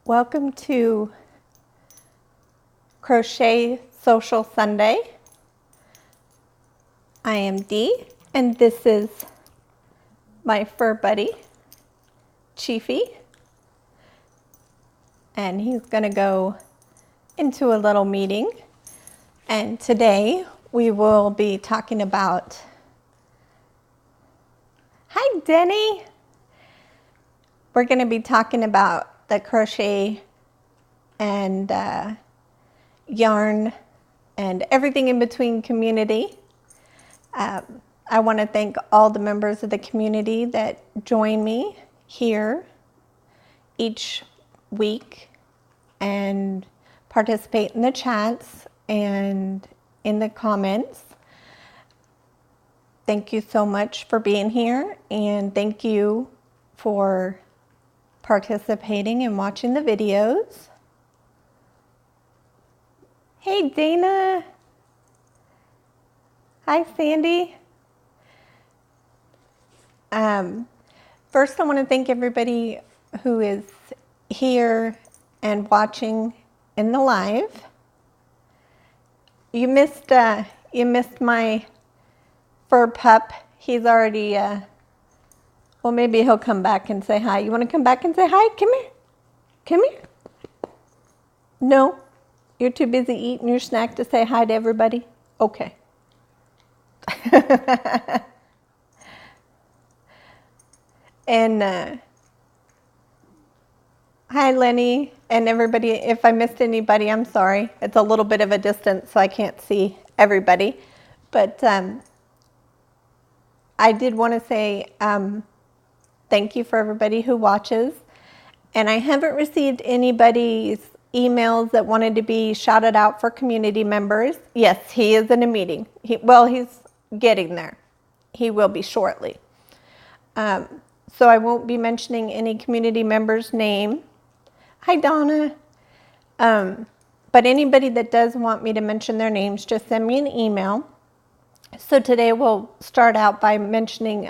Welcome to Crochet Social Sunday. I am Dee, and this is my fur buddy, Chiefy. And he's gonna go into a little meeting. And today we will be talking about, hi Denny. We're gonna be talking about the crochet and yarn and everything in between community. I want to thank all the members of the community that join me here each week and participate in the chats and in the comments. Thank you so much for being here, and thank you for participating and watching the videos. Hey Dana. Hi Sandy. First I want to thank everybody who is here and watching in the live. You missed my fur pup. He's already well, maybe he'll come back and say hi. You want to come back and say hi? Come here. Come here. No? You're too busy eating your snack to say hi to everybody? Okay. And hi Lenny and everybody. If I missed anybody, I'm sorry. It's a little bit of a distance, so I can't see everybody. But I did want to say thank you for everybody who watches. And I haven't received anybody's emails that wanted to be shouted out for community members. Yes, he is in a meeting. He's getting there. He will be shortly. So I won't be mentioning any community member's name. Hi, Donna. But anybody that does want me to mention their names, just send me an email. So today we'll start out by mentioning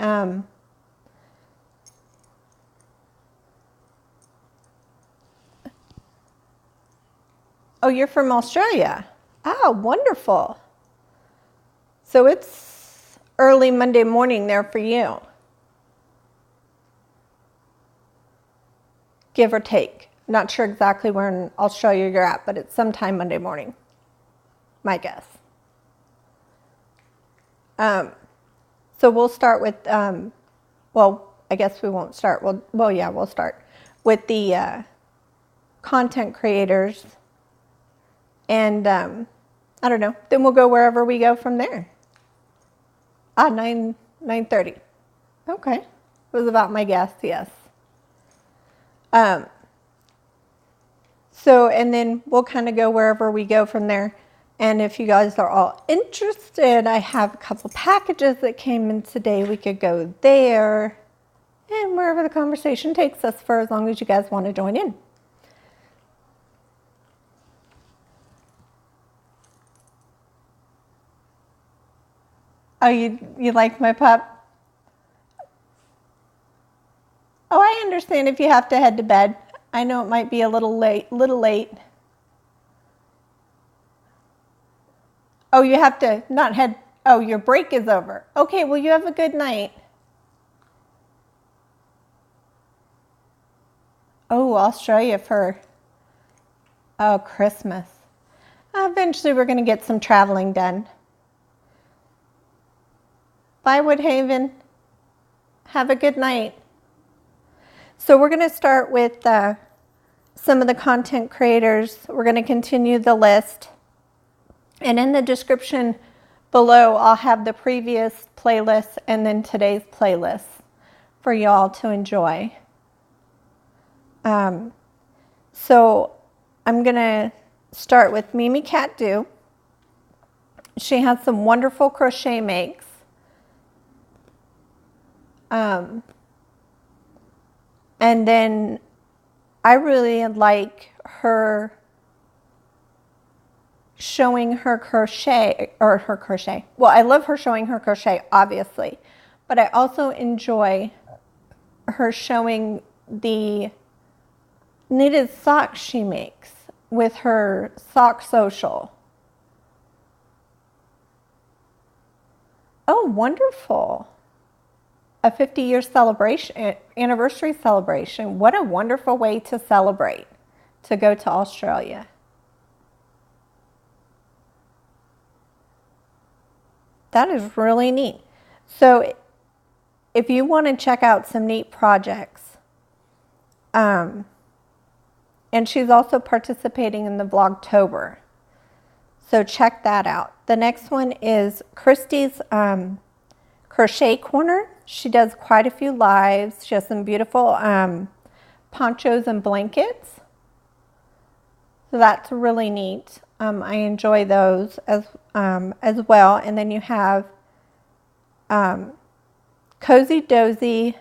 oh, you're from Australia. Oh, wonderful. So it's early Monday morning there for you. Give or take. Not sure exactly where in Australia you're at, but it's sometime Monday morning. My guess. So we'll start with, well, I guess we won't start. Well, yeah, we'll start with the content creators. And I don't know. Then we'll go wherever we go from there. 9:30. Okay. It was about my guess, yes. So, and then we'll kind of go wherever we go from there. And if you guys are all interested, I have a couple packages that came in today. We could go there and wherever the conversation takes us for as long as you guys want to join in. Oh, you like my pup? Oh, I understand if you have to head to bed. I know it might be a little late. Oh, you have to not head. Oh, your break is over. Okay, well, you have a good night. Oh, Australia for, oh, Christmas. Eventually, we're going to get some traveling done. Bye, Woodhaven. Have a good night. So we're going to start with some of the content creators. We're going to continue the list. And in the description below, I'll have the previous playlist and then today's playlist for y'all to enjoy. So I'm going to start with Mimi Cat Do. She has some wonderful crochet makes. And then I really like her showing her crochet, Well, I love her showing her crochet, obviously, but I also enjoy her showing the knitted socks she makes with her sock social. Oh, wonderful. A 50-year celebration, anniversary celebration. What a wonderful way to celebrate, to go to Australia. That is really neat. So if you want to check out some neat projects, and she's also participating in the Vlogtober, so check that out. The next one is Christy's Crochet Corner. She does quite a few lives. She has some beautiful ponchos and blankets. So that's really neat. I enjoy those as well. And then you have Cozy Dozy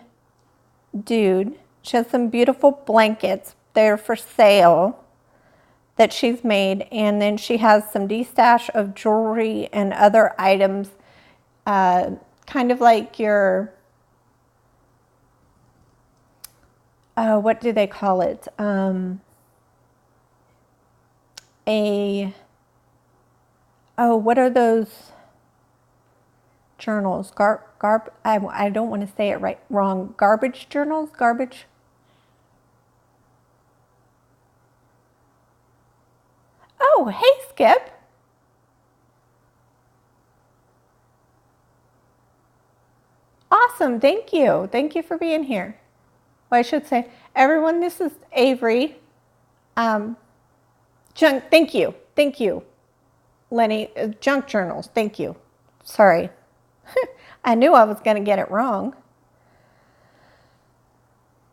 Dude. She has some beautiful blankets. They're for sale that she's made. And then she has some destash of jewelry and other items, kind of like your, what do they call it? What are those journals? I don't want to say it wrong. Garbage journals? Garbage? Oh, hey, Skip. Awesome. Thank you. Thank you for being here. Well, I should say, everyone, this is Avery. Thank you. Thank you, Lenny. Junk journals. Thank you. Sorry. I knew I was going to get it wrong.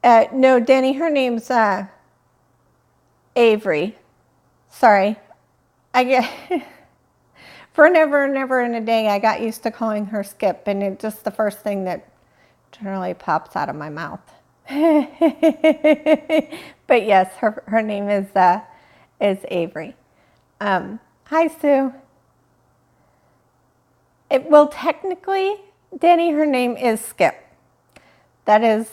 No, Danny, her name's Avery. Sorry. I get for never in a day, I got used to calling her Skip, and it's just the first thing that generally pops out of my mouth. But yes, her name is Avery. Hi, Sue. Well, technically, Danny, her name is Skip. That is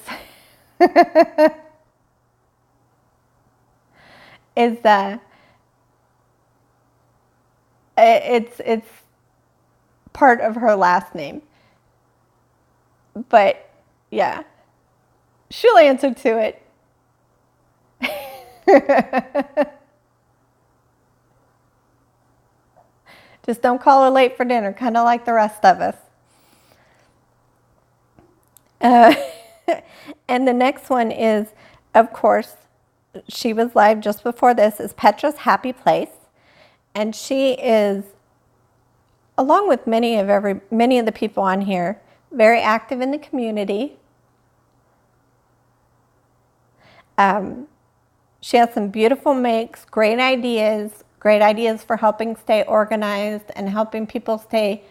it's part of her last name. But yeah, she'll answer to it. Just don't call her late for dinner, kind of like the rest of us. And the next one is, of course, she was live just before this, is Petra's Happy Place. And she is, along with many of the people on here, very active in the community. She has some beautiful makes, great ideas for helping stay organized and helping people stay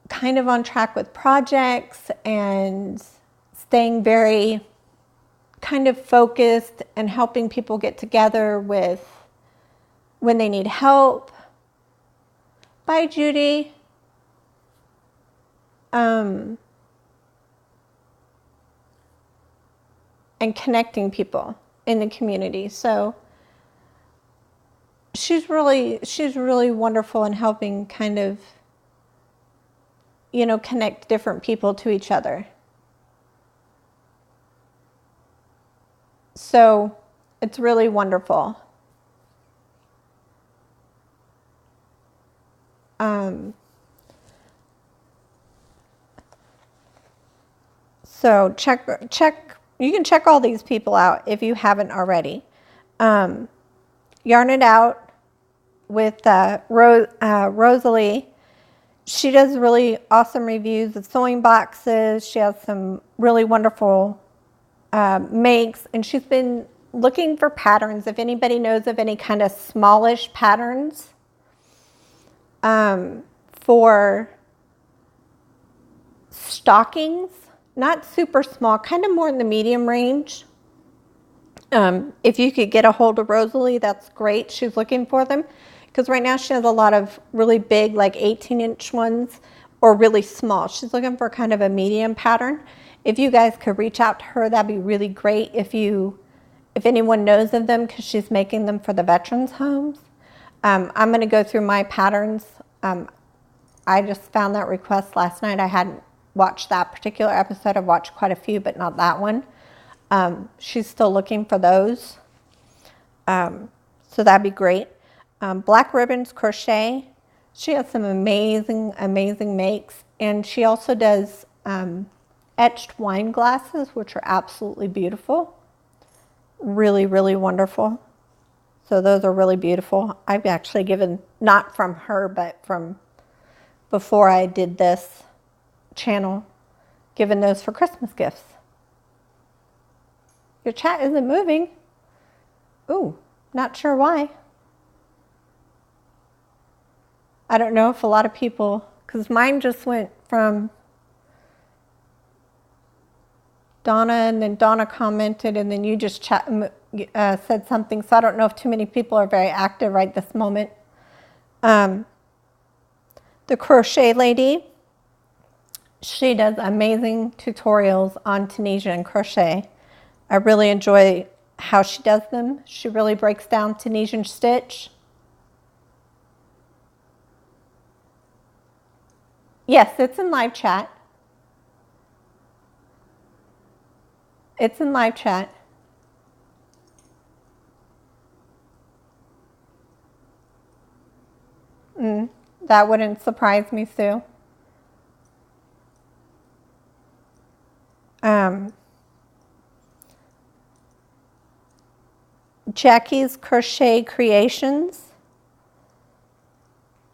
kind of on track with projects and staying very kind of focused and helping people get together with when they need help. Bye, Judy. And connecting people in the community. So she's really wonderful in helping kind of, connect different people to each other. So it's really wonderful. So check. You can check all these people out if you haven't already. Yarn It Out with Rosalie. She does really awesome reviews of sewing boxes. She has some really wonderful makes, and she's been looking for patterns. If anybody knows of any kind of smallish patterns for stockings, not super small, kind of more in the medium range. If you could get a hold of Rosalie, that's great. She's looking for them because right now she has a lot of really big, like 18-inch ones, or really small. She's looking for kind of a medium pattern. if you guys could reach out to her, that'd be really great. If anyone knows of them, because she's making them for the veterans homes. I'm going to go through my patterns. I just found that request last night. I hadn't watched that particular episode. I've watched quite a few, but not that one. She's still looking for those. So that'd be great. Black Ribbons Crochet. She has some amazing, amazing makes. And she also does etched wine glasses, which are absolutely beautiful. Really, really wonderful. So those are really beautiful. I've actually given, not from her, but from before I did this channel, given those for Christmas gifts. Your chat isn't moving. Ooh, not sure why. I don't know if a lot of people, because mine just went from Donna, and then Donna commented, and then you just said something. So I don't know if too many people are very active right this moment. The Crochet Lady, she does amazing tutorials on Tunisian crochet. I really enjoy how she does them. She really breaks down Tunisian stitch. Yes, it's in live chat. It's in live chat. That wouldn't surprise me, Sue. Jackie's Crochet Creations.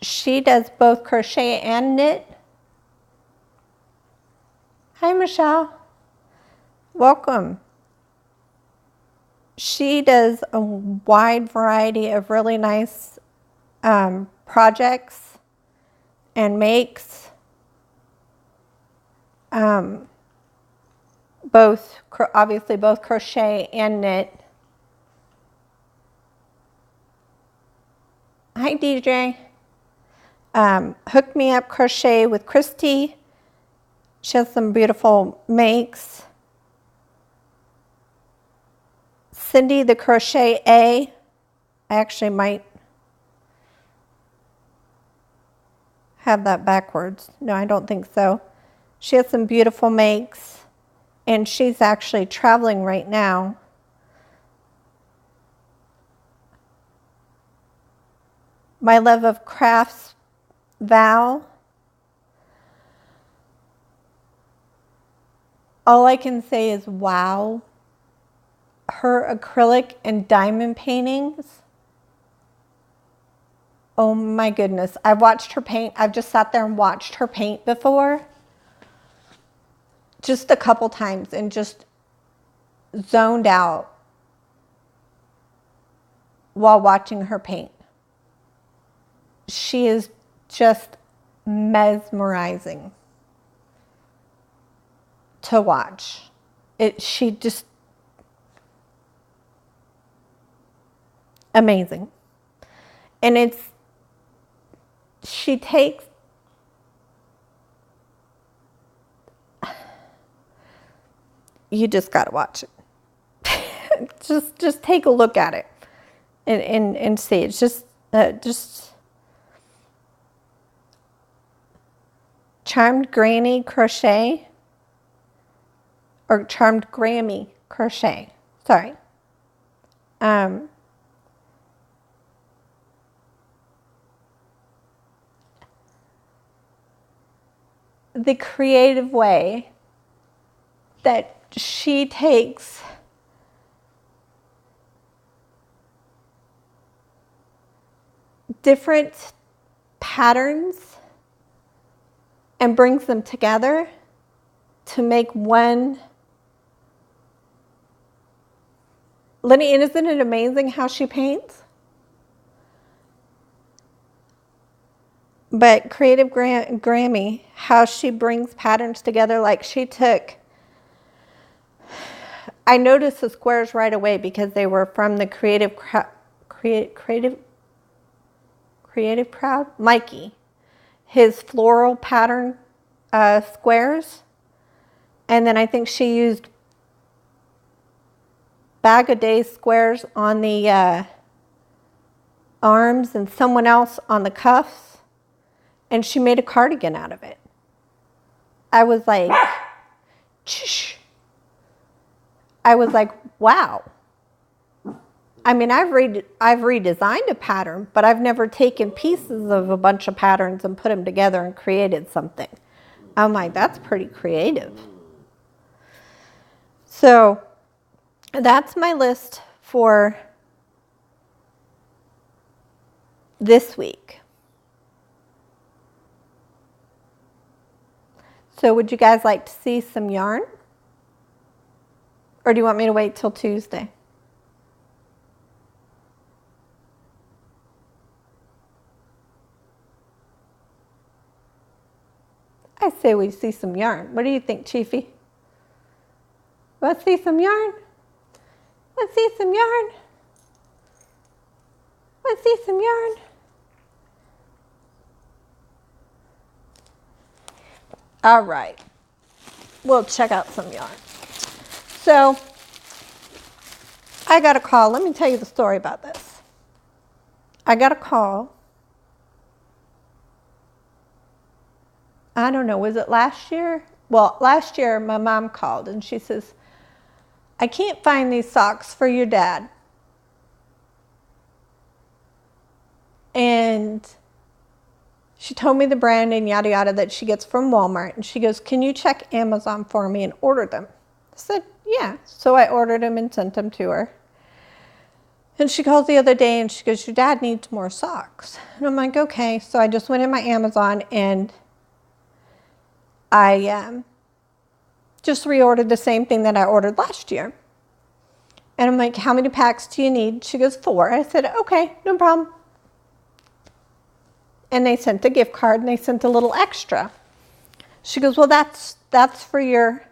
She does both crochet and knit. Hi, Michelle. Welcome. She does a wide variety of really nice projects and makes. Obviously both crochet and knit. Hi, DJ. Hook Me Up Crochet with Christy. She has some beautiful makes. Cindy the Crochet A. I actually might have that backwards. No, I don't think so. She has some beautiful makes, and she's actually traveling right now. My Love of Crafts, Val. All I can say is wow. Her acrylic and diamond paintings. Oh my goodness. I've watched her paint. I've just sat there and watched her paint before. Just a couple times and just zoned out while watching her paint. She is just mesmerizing to watch. She just amazing. And she takes you just got to watch it. just take a look at it and see. It's just Charmed Granny Crochet, or Charmed Grammy Crochet. Sorry. The creative way that she takes different patterns and brings them together to make one. Lenny, and isn't it amazing how she paints? But Creative Grammy, how she brings patterns together, like she took, I noticed the squares right away because they were from the Creative Crowd, Mikey, his floral pattern squares. And then I think she used Bag a Day squares on the arms and someone else on the cuffs. And she made a cardigan out of it. I was like, shh. I was like, wow. I mean, I've redesigned a pattern, but I've never taken pieces of a bunch of patterns and put them together and created something. I'm like, that's pretty creative. So that's my list for this week. So would you guys like to see some yarn? Or do you want me to wait till Tuesday? I say we see some yarn. What do you think, Chiefy? Let's see some yarn. Let's see some yarn. Let's see some yarn. All right. We'll check out some yarn. So I got a call. Let me tell you the story about this. I got a call. I don't know, was it last year? Well, last year my mom called and she says, I can't find these socks for your dad. And she told me the brand and yada yada that she gets from Walmart. And she goes, can you check Amazon for me and order them? I said, yeah. So I ordered them and sent them to her. And she calls the other day and she goes, your dad needs more socks. And I'm like, okay. So I just went in my Amazon and I just reordered the same thing that I ordered last year. And I'm like, how many packs do you need? She goes, 4. I said, okay, no problem. And they sent a gift card and they sent a little extra. She goes, well, that's for your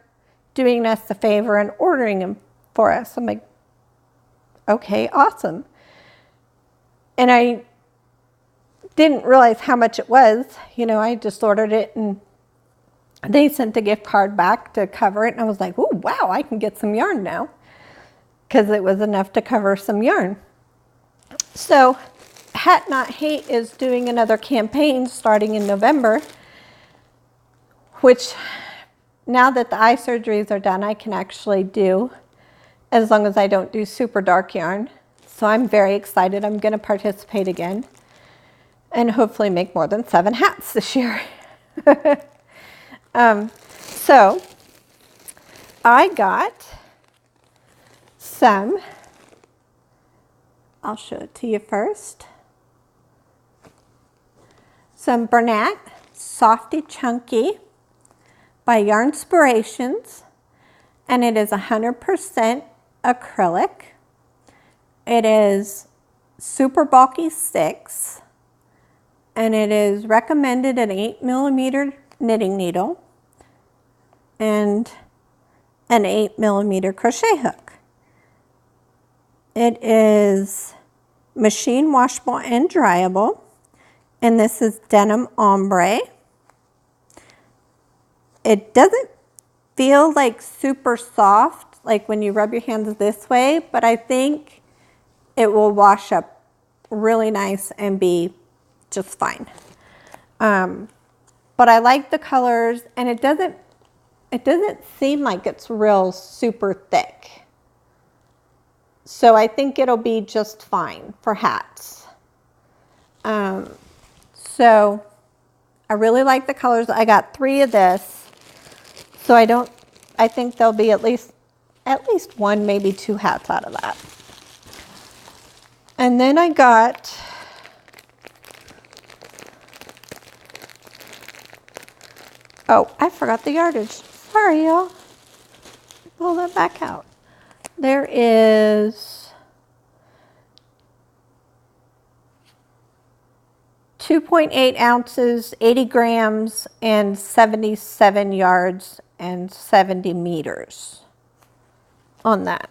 doing us a favor and ordering them for us. I'm like, okay, awesome. And I didn't realize how much it was. You know, I just ordered it and they sent the gift card back to cover it. And I was like, oh, wow, I can get some yarn now. Because it was enough to cover some yarn. So Hat Not Hate is doing another campaign starting in November, which now that the eye surgeries are done, I can actually do, as long as I don't do super dark yarn. So I'm very excited. I'm going to participate again and hopefully make more than 7 hats this year. So I got some, I'll show it to you first, some Bernat Softy Chunky by Yarnspirations, and it is 100% acrylic. It is super bulky 6, and it is recommended an 8mm knitting needle and an 8mm crochet hook. It is machine washable and dryable, and this is denim ombre. It doesn't feel like super soft, like when you rub your hands this way, but I think it will wash up really nice and be just fine. But I like the colors, and it doesn't seem like it's real super thick. So I think it'll be just fine for hats. So I really like the colors. I got 3 of this. So I think there'll be at least 1, maybe 2 hats out of that. And then I got oh, I forgot the yardage. Sorry, y'all. Pull that back out. There is 2.8 ounces, 80 grams, and 77 yards and 70 meters on that.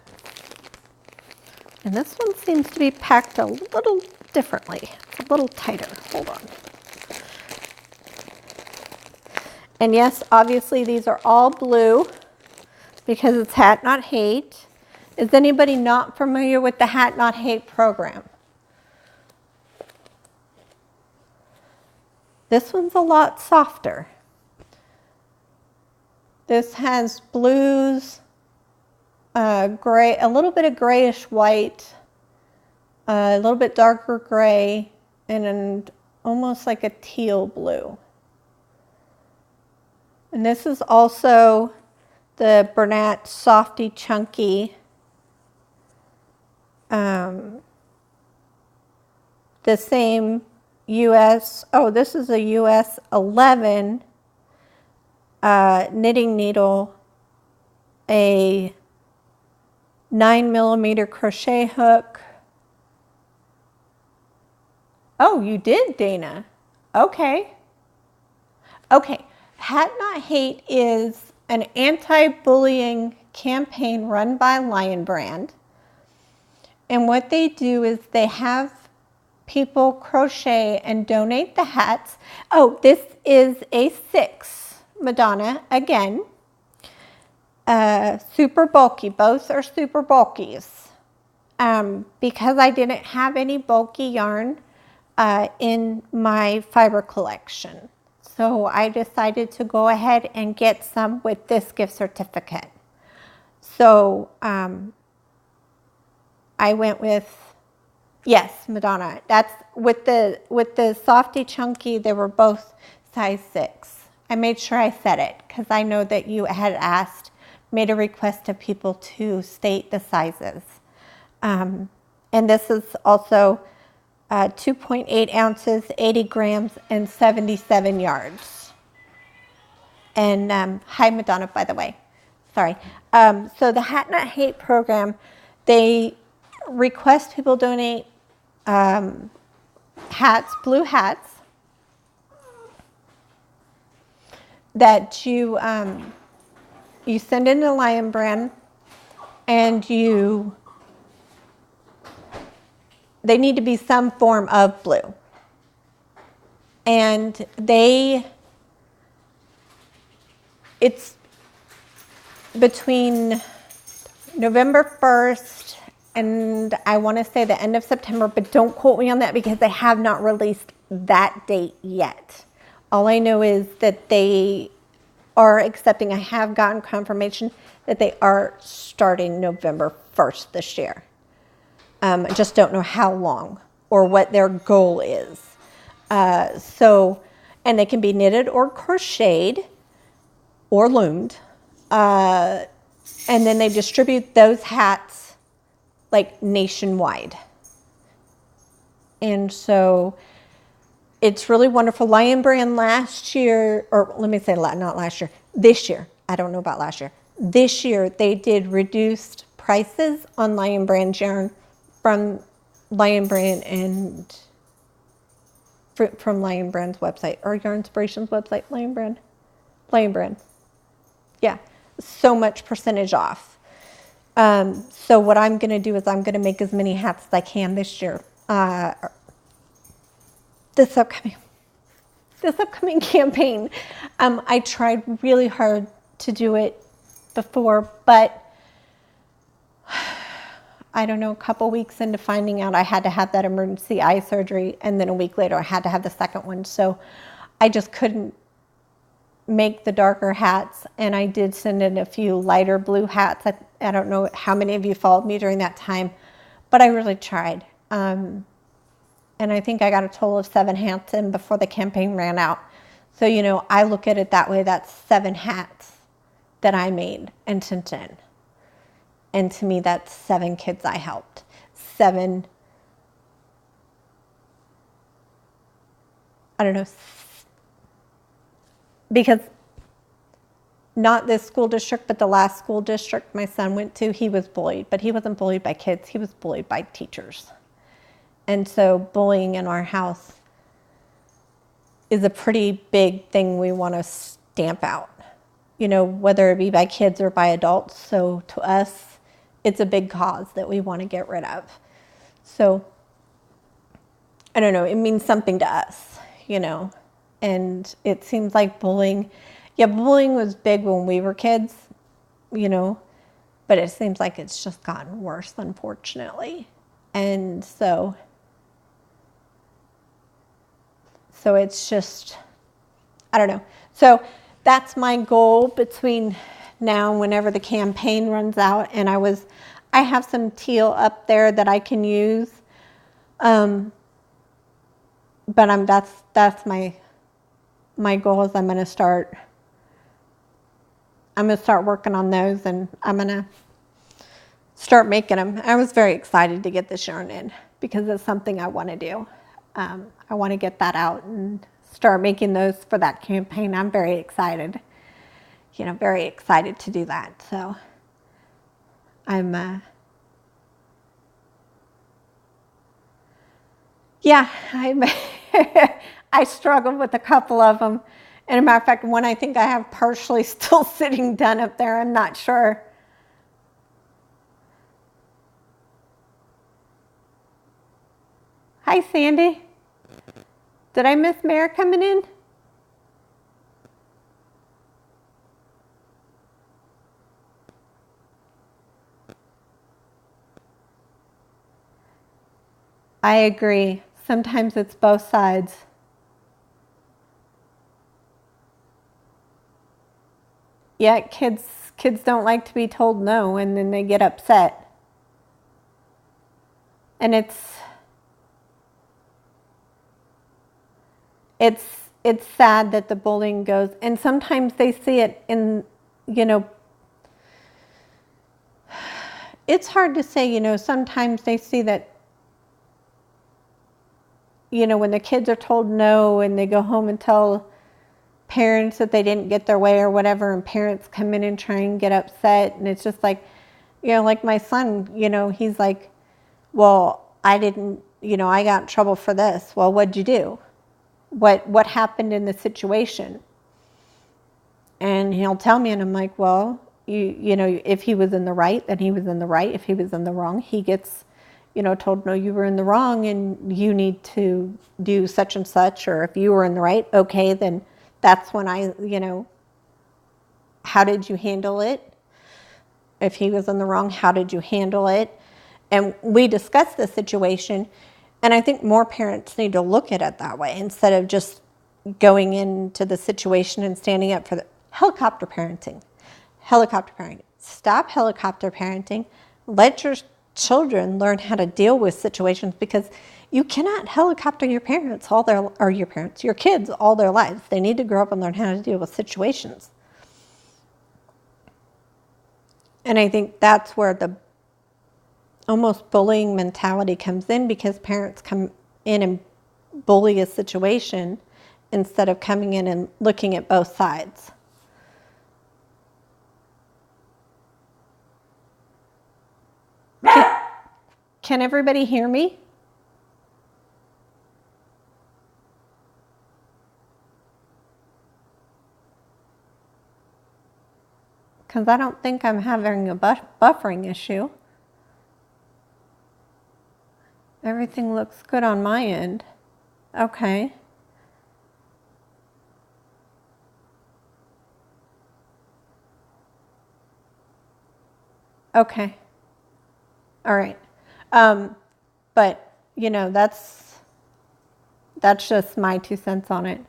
And this one seems to be packed a little differently. It's a little tighter. Hold on. And yes, obviously these are all blue. because it's Hat Not Hate. Is anybody not familiar with the Hat Not Hate program? This one's a lot softer. This has blues, gray, a little bit of grayish white, a little bit darker gray, and almost like a teal blue. And this is also the Bernat Softy Chunky. The same US, oh, this is a US 11 knitting needle, a 9mm crochet hook. Oh, you did, Dana. Okay. Okay. Hat Not Hate is an anti-bullying campaign run by Lion Brand. And what they do is they have people crochet and donate the hats. Oh, this is a 6 Madonna again. Super bulky. Both are super bulkies. Because I didn't have any bulky yarn in my fiber collection. So I decided to go ahead and get some with this gift certificate. So I went with, yes, Madonna. That's with the Softy Chunky, they were both size 6. I made sure I said it because I know that you had made a request of people to state the sizes. And this is also 2.8 ounces, 80 grams, and 77 yards. And hi, Madonna, by the way. Sorry. So the Hat Not Hate program, they request people donate hats, blue hats, that you send in to Lion Brand, and they need to be some form of blue. And it's between November 1st and I want to say the end of September, but don't quote me on that because they have not released that date yet. All I know is that they are accepting, I have gotten confirmation that they are starting November 1st this year. I just don't know how long or what their goal is. And they can be knitted or crocheted or loomed. And then they distribute those hats like nationwide. And so it's really wonderful. Lion Brand last year, or let me say not last year, this year. I don't know about last year. This year they did reduced prices on Lion Brand yarn from Lion Brand and from Lion Brand's website or Yarnspiration's website. Lion Brand. Yeah, so much percentage off. So what I'm going to do is I'm going to make as many hats as I can this year. This upcoming campaign. I tried really hard to do it before, but I don't know, a couple weeks into finding out I had to have that emergency eye surgery, and then a week later I had to have the second one. So I just couldn't make the darker hats, and I did send in a few lighter blue hats. I don't know how many of you followed me during that time, but I really tried. And I think I got a total of 7 hats in before the campaign ran out. So, you know, I look at it that way. That's 7 hats that I made and sent in. And to me, that's 7 kids I helped. 7, I don't know, because not this school district, but the last school district my son went to, he was bullied. But he wasn't bullied by kids. He was bullied by teachers. And so bullying in our house is a pretty big thing we want to stamp out, you know, whether it be by kids or by adults. So to us, it's a big cause that we want to get rid of. So I don't know, it means something to us, you know, and it seems like bullying was big when we were kids, you know, but it seems like it's just gotten worse, unfortunately. And so it's just, I don't know. So that's my goal between now and whenever the campaign runs out. And I have some teal up there that I can use. But that's my goal is I'm going to start working on those, and I'm going to start making them. I was very excited to get this yarn in because it's something I want to do. I want to get that out and start making those for that campaign. I'm very excited, very excited to do that. So I'm, yeah, I struggled with a couple of them. And as a matter of fact, one I think I have partially still sitting done up there. I'm not sure. Hi, Sandy. Did I miss Mare coming in? I agree. Sometimes it's both sides. Yeah, kids don't like to be told no, and then they get upset. And it's sad that the bullying goes, and sometimes they see it in, it's hard to say, sometimes they see that, when the kids are told no and they go home and tell parents that they didn't get their way or whatever, and parents come in and try and get upset, and it's just like, like my son, he's like, well, I didn't, I got in trouble for this. Well, what'd you do? What happened in the situation? And he'll tell me, and I'm like, well, if he was in the right, then he was in the right. If he was in the wrong, he gets, told, no, you were in the wrong and you need to do such and such. Or if you were in the right, okay, then that's when how did you handle it? If he was in the wrong, how did you handle it? And we discussed the situation. And I think more parents need to look at it that way instead of just going into the situation and standing up for the helicopter parenting. Helicopter parenting. Stop helicopter parenting. Let your children learn how to deal with situations, because you cannot helicopter your parents your kids all their lives. They need to grow up and learn how to deal with situations. And I think that's where the almost bullying mentality comes in, because parents come in and bully a situation instead of coming in and looking at both sides. Can everybody hear me? Because I don't think I'm having a buffering issue. Everything looks good on my end. Okay. Okay. All right. But, that's just my 2 cents on it.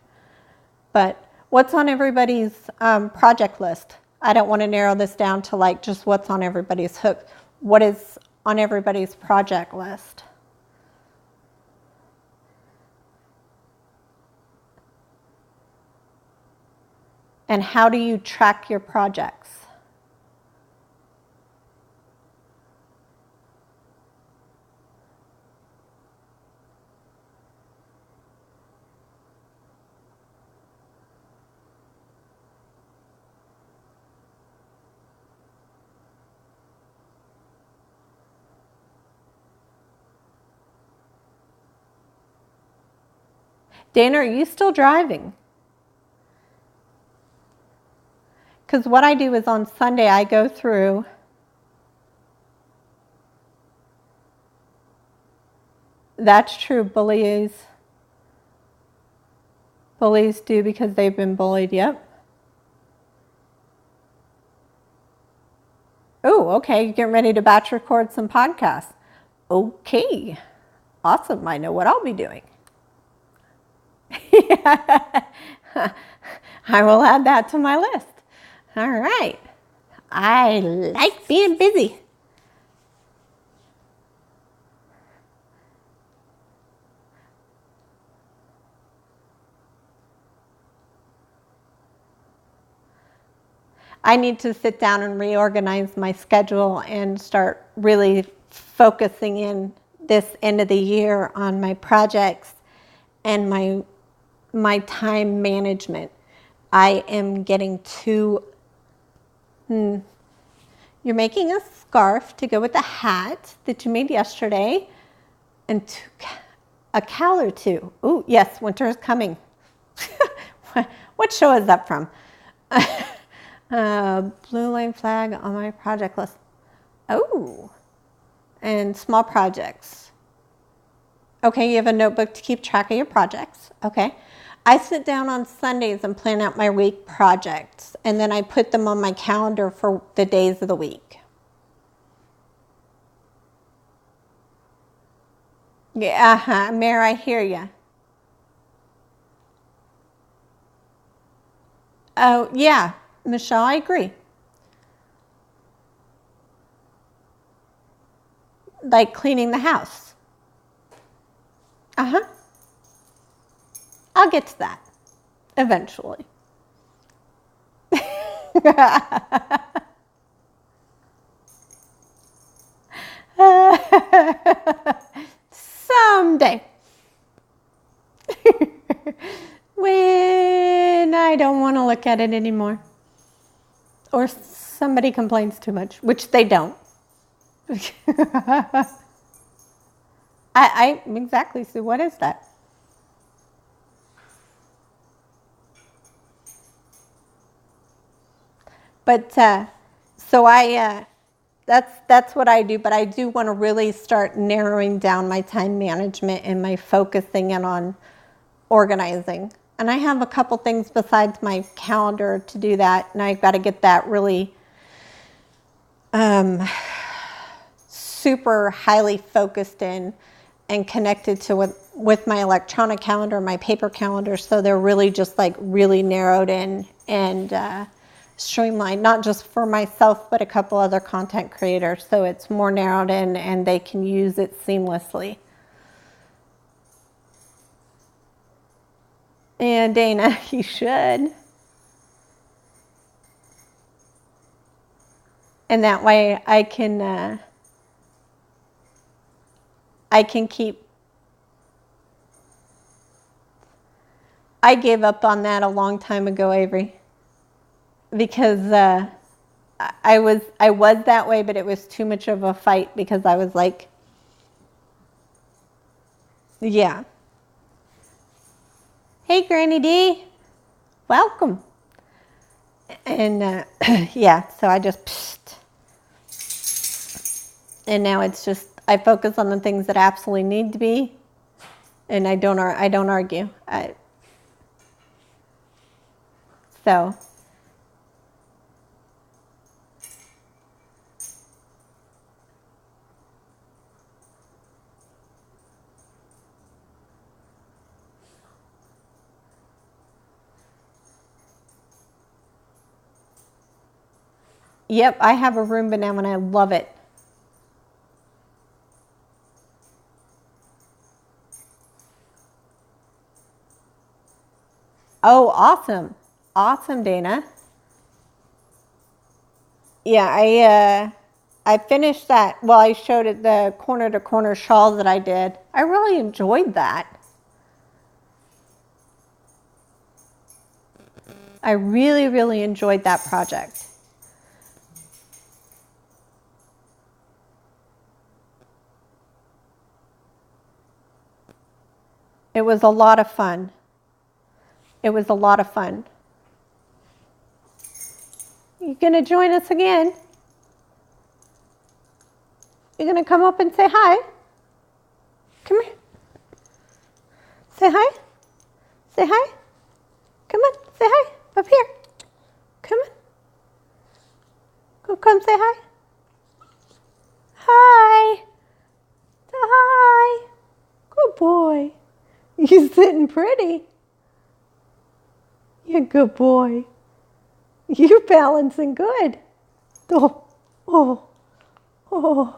But what's on everybody's project list? I don't want to narrow this down to like just what's on everybody's hook. What is on everybody's project list? And how do you track your projects? Dana, are you still driving? Because what I do is on Sunday, I go through. That's true. Bullies do because they've been bullied. Yep. Oh, okay. You're getting ready to batch record some podcasts. Okay. Awesome. I know what I'll be doing. I will add that to my list. All right. I like being busy. I need to sit down and reorganize my schedule and start really focusing in this end of the year on my projects and my time management. I am getting too... You're making a scarf to go with the hat that you made yesterday and a cowl or two. Ooh, yes, winter is coming. What show is that from? Blue line flag on my project list. Oh, and small projects. Okay, you have a notebook to keep track of your projects. Okay. I sit down on Sundays and plan out my week projects, and then I put them on my calendar for the days of the week. Yeah, Mayor, I hear you. Oh, yeah, Michelle, I agree. Like cleaning the house. Uh-huh. I'll get to that eventually. Someday. When I don't want to look at it anymore. Or somebody complains too much, which they don't. I exactly, Sue, what is that? But so that's what I do, but I do want to really start narrowing down my time management and my focusing in on organizing. And I have a couple things besides my calendar to do that, and I've got to get that really super highly focused in and connected to with my electronic calendar, my paper calendar, so they're really just like really narrowed in and streamlined, not just for myself, but a couple other content creators. So it's more narrowed in and they can use it seamlessly. And Dana, you should. And that way I can keep... I gave up on that a long time ago, Avery. Because I was that way, but it was too much of a fight because I was like, yeah. Hey, Granny D, welcome. And yeah, so I just, and now it's just, I focus on the things that absolutely need to be, and I don't argue. So. Yep, I have a Roomba now and I love it. Oh, awesome. Awesome, Dana. Yeah, I finished that. Well, I showed it the corner to corner shawl that I did. I really enjoyed that. I really, really enjoyed that project. It was a lot of fun. It was a lot of fun. You gonna join us again? You gonna come up and say hi? Come here. Say hi. Say hi. Come on, say hi. Up here. Come on. Go, come say hi. hi. Say hi. Good boy. You're sitting pretty. You're a good boy. You're balancing good. Oh, oh, oh.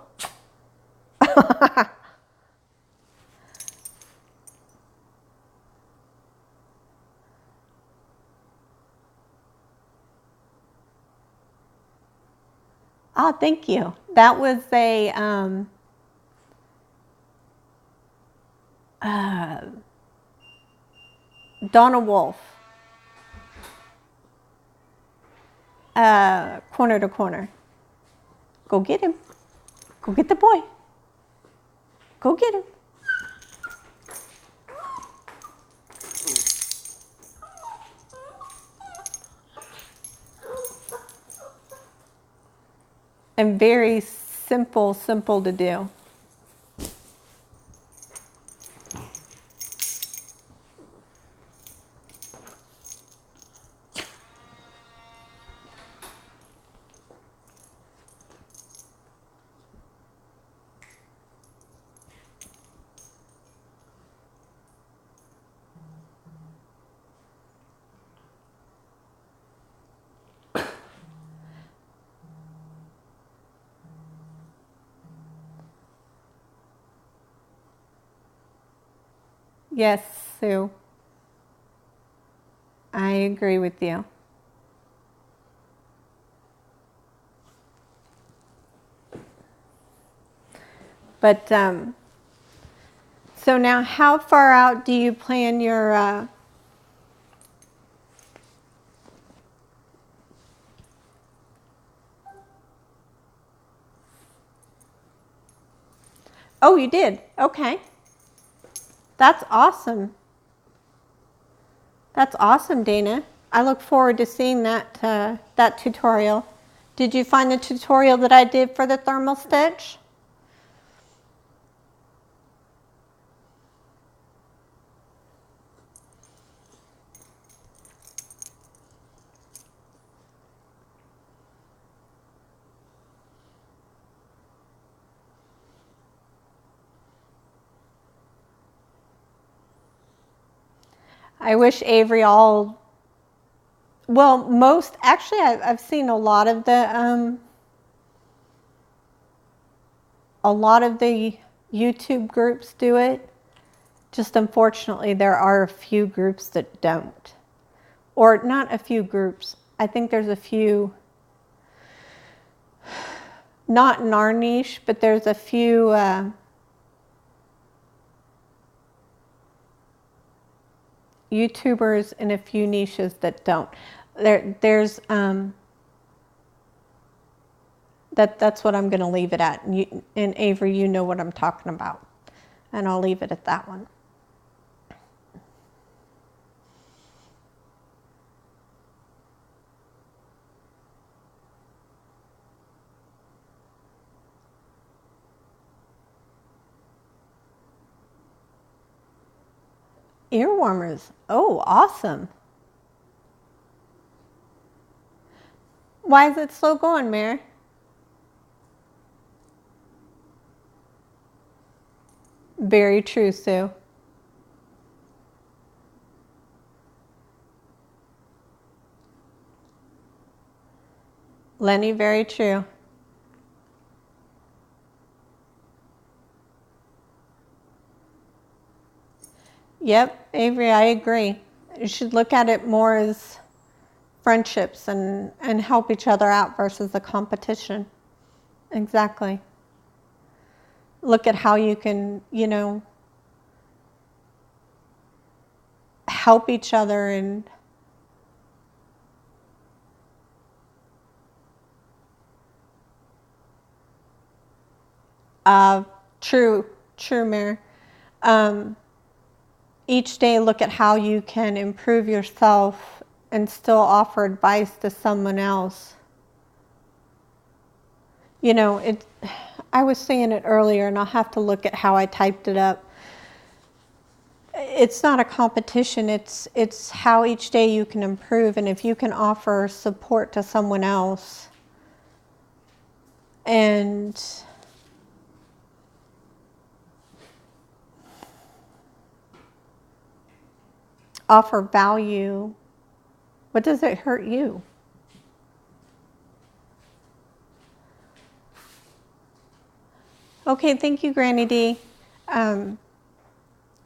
Oh, thank you. That was a Donna Wolf. Corner to corner. Go get him. Go get the boy. Go get him. And very simple to do. Yes, Sue. I agree with you. But so now how far out do you plan your Oh, you did? Okay. That's awesome. That's awesome, Dana. I look forward to seeing that that tutorial. Did you find the tutorial that I did for the thermal stitch? I wish Avery all, well, most, actually I've seen a lot of the YouTube groups do it. Just unfortunately there are a few groups that don't. Or not a few groups. I think there's a few, not in our niche, but there's a few YouTubers in a few niches that don't. There's that's what I'm going to leave it at. And Avery, you know what I'm talking about, and I'll leave it at that one. Ear warmers. Oh, awesome. Why is it slow going, Mary? Very true, Sue. Lenny, very true. Yep, Avery, I agree. You should look at it more as friendships and help each other out versus a competition. Exactly. Look at how you can, you know, help each other and true, Mare. Each day look at how you can improve yourself and still offer advice to someone else. You know, I was saying it earlier, and I'll have to look at how I typed it up. It's not a competition, it's how each day you can improve, and if you can offer support to someone else and offer value, what does it hurt you? Okay, thank you, Granny D.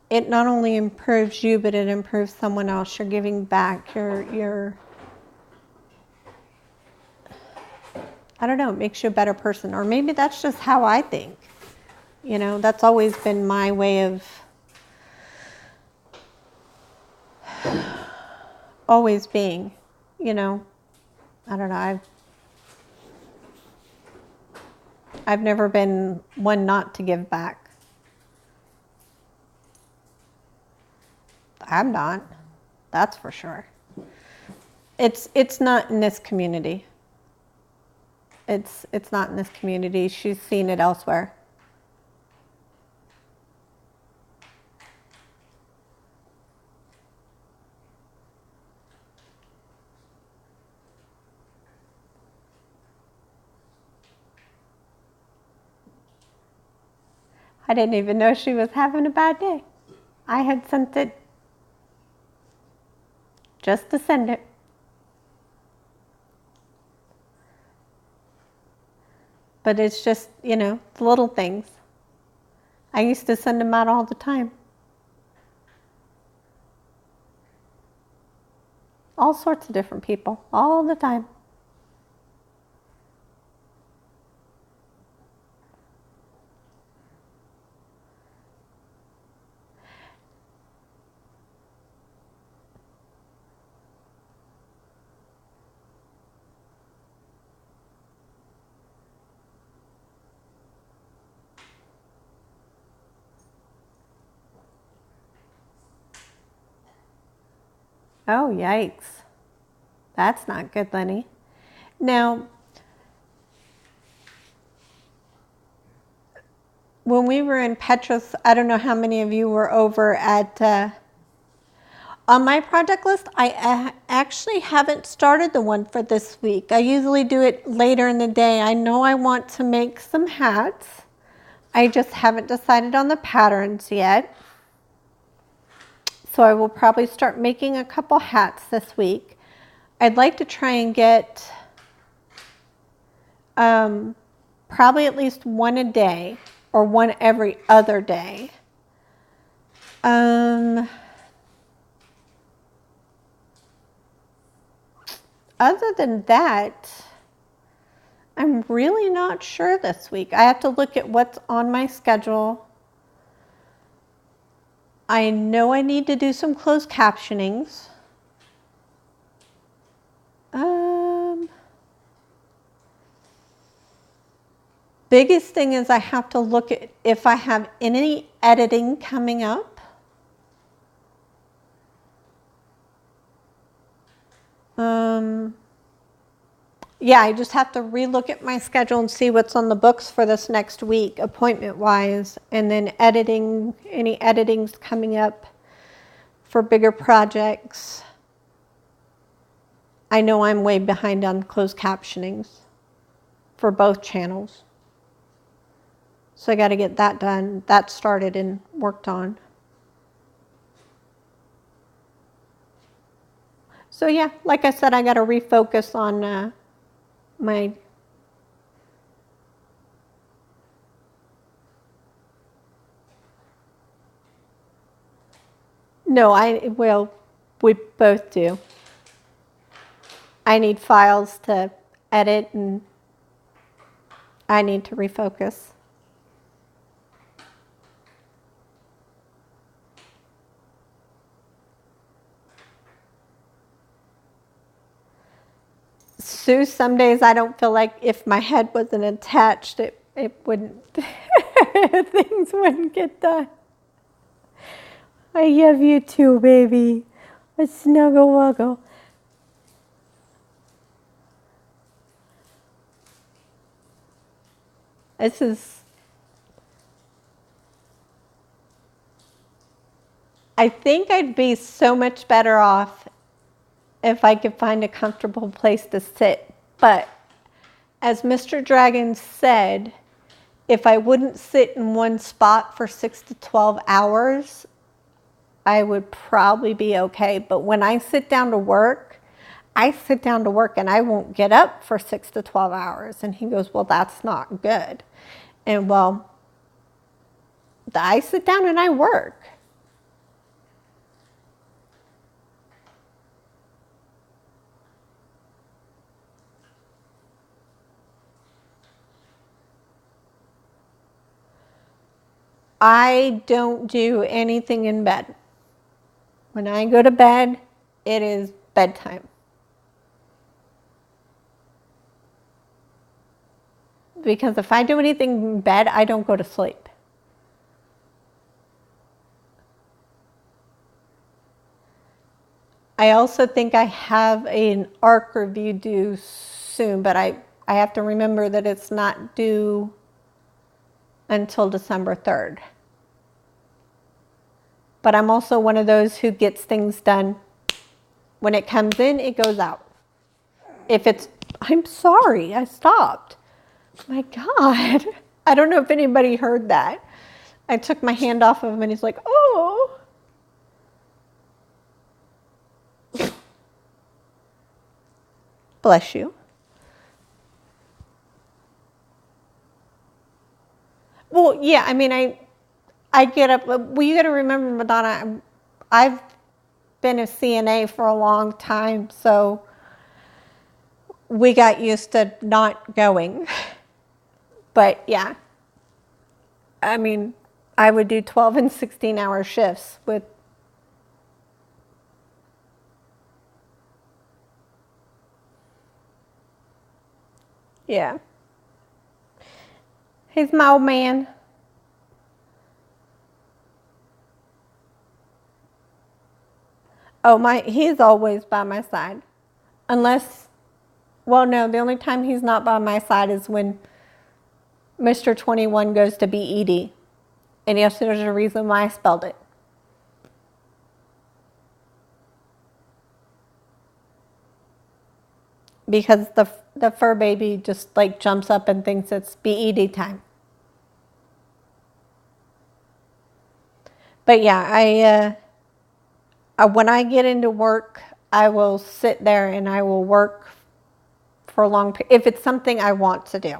It not only improves you, but it improves someone else. You're giving back. You're I don't know, it makes you a better person. Or maybe that's just how I think. You know, that's always been my way of always being, you know. I don't know, I've never been one not to give back. I'm not. That's for sure. It's not in this community. It's not in this community. She's seen it elsewhere. I didn't even know she was having a bad day. I had sent it just to send it. But it's just, you know, the little things. I used to send them out all the time. All sorts of different people, all the time. Oh, yikes. That's not good, Lenny. Now, when we were in Petrus, I don't know how many of you were over at, on my project list, I actually haven't started the one for this week. I usually do it later in the day. I know I want to make some hats. I just haven't decided on the patterns yet. So I will probably start making a couple hats this week. I'd like to try and get probably at least one a day or one every other day. Other than that, I'm really not sure this week. I have to look at what's on my schedule. I know I need to do some closed captionings. Biggest thing is I have to look at if I have any editing coming up. Yeah, I just have to relook at my schedule and see what's on the books for this next week, appointment-wise, and then editing, any editings coming up for bigger projects. I know I'm way behind on closed captionings for both channels. So I got to get that done, that started and worked on. So yeah, like I said, I got to refocus on my well, we both do. I need files to edit and I need to refocus. Sue, some days I don't feel like if my head wasn't attached, it wouldn't, things wouldn't get done. I love you too, baby. A snuggle wuggle. This is, I think I'd be so much better off if I could find a comfortable place to sit. But as Mr. Dragon said, if I wouldn't sit in one spot for 6 to 12 hours, I would probably be okay. But when I sit down to work, I sit down to work and I won't get up for 6 to 12 hours. And he goes, well, that's not good. And well, I sit down and I work. I don't do anything in bed. When I go to bed, it is bedtime. Because if I do anything in bed, I don't go to sleep. I also think I have an ARC review due soon, but I have to remember that it's not due until December 3rd. But I'm also one of those who gets things done. When it comes in, it goes out. If it's, I'm sorry, I stopped. My God. I don't know if anybody heard that. I took my hand off of him and he's like, oh. Bless you. Well, yeah, I mean, I get up. Well, you got to remember, Madonna, I've been a CNA for a long time, so we got used to not going. But yeah, I mean, I would do 12 and 16-hour shifts with. Yeah. He's my old man. Oh, he's always by my side. Unless, well, no, the only time he's not by my side is when Mr. 21 goes to BED. And yes, there's a reason why I spelled it. Because the fur baby just like jumps up and thinks it's BED time. But yeah, when I get into work, I will sit there and I will work for a long period. If it's something I want to do.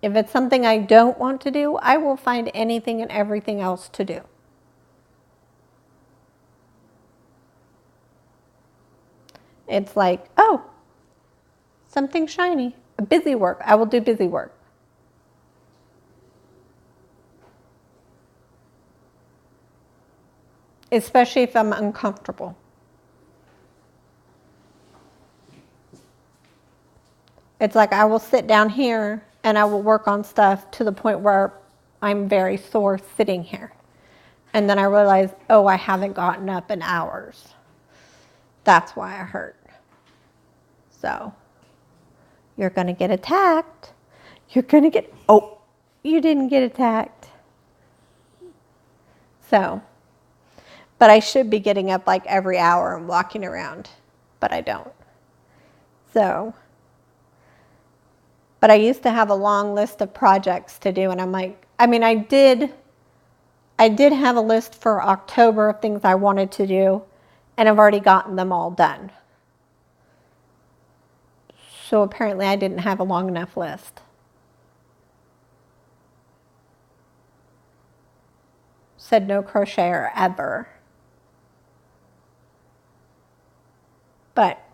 If it's something I don't want to do, I will find anything and everything else to do. It's like, oh, something shiny, busy work. I will do busy work. Especially if I'm uncomfortable. It's like I will sit down here and I will work on stuff to the point where I'm very sore sitting here. And then I realize, oh, I haven't gotten up in hours. That's why I hurt. So, you're going to get attacked. You're going to get, oh, you didn't get attacked. So, but I should be getting up like every hour and walking around, but I don't. So, but I used to have a long list of projects to do, and I'm like, I mean, I did have a list for October of things I wanted to do, and I've already gotten them all done. So apparently I didn't have a long enough list. Said no crocheter ever. But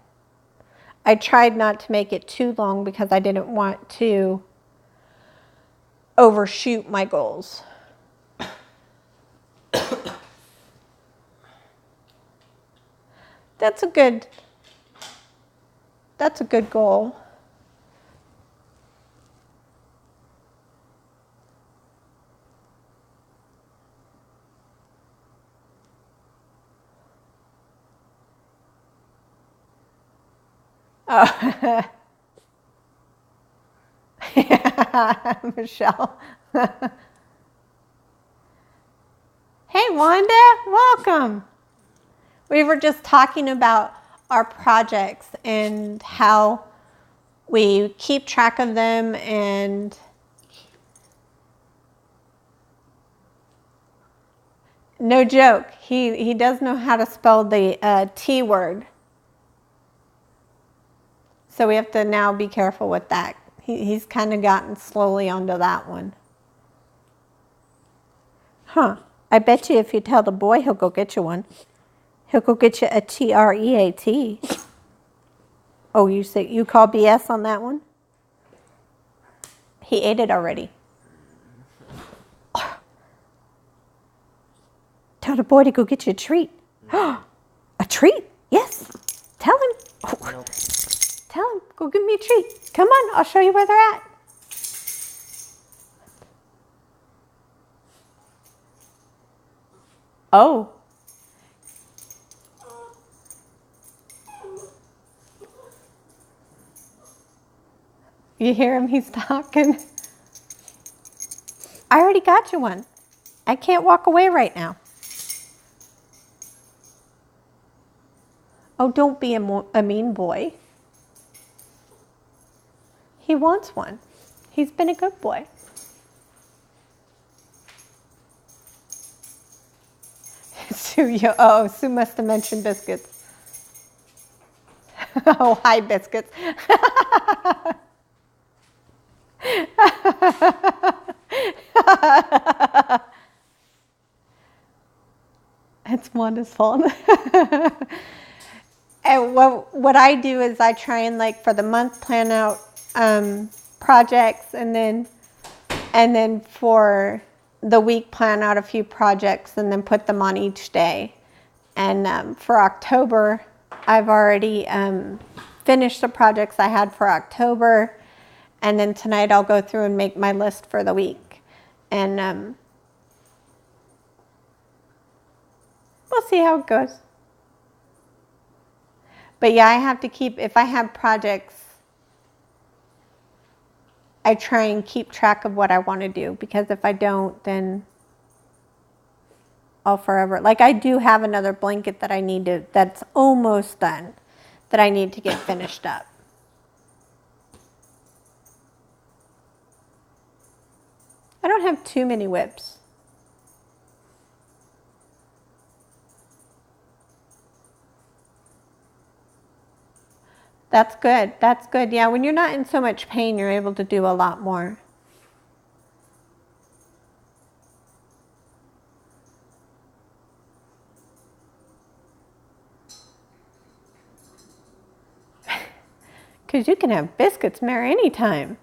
I tried not to make it too long because I didn't want to overshoot my goals. That's a good goal. Oh. Yeah, Michelle. Hey, Wanda, welcome. We were just talking about our projects and how we keep track of them, and No joke. He does know how to spell the T word. So we have to now be careful with that. He's kind of gotten slowly onto that one. Huh. I bet you if you tell the boy, he'll go get you one. He'll go get you a TREAT. Oh, you call BS on that one? He ate it already. Tell the boy to go get you a treat. A treat? Yes. Tell him. Oh. Nope. Tell him, go give me a treat. Come on, I'll show you where they're at. Oh. You hear him? He's talking. I already got you one. I can't walk away right now. Oh, don't be a mean boy. He wants one. He's been a good boy. Sue must have mentioned biscuits. Oh, hi, biscuits. It's wonderful. And what I do is I try and, like, for the month plan out projects, and then for the week plan out a few projects and then put them on each day. And for October, I've already finished the projects I had for October, and then tonight I'll go through and make my list for the week. And we'll see how it goes. But yeah, I have to keep, if I have projects, I try and keep track of what I want to do, because if I don't, then I'll forever. Like, I do have another blanket that I need to, that's almost done, that I need to get finished up. I don't have too many whips. That's good. That's good. Yeah, when you're not in so much pain, you're able to do a lot more. Because you can have biscuits, Mary, anytime.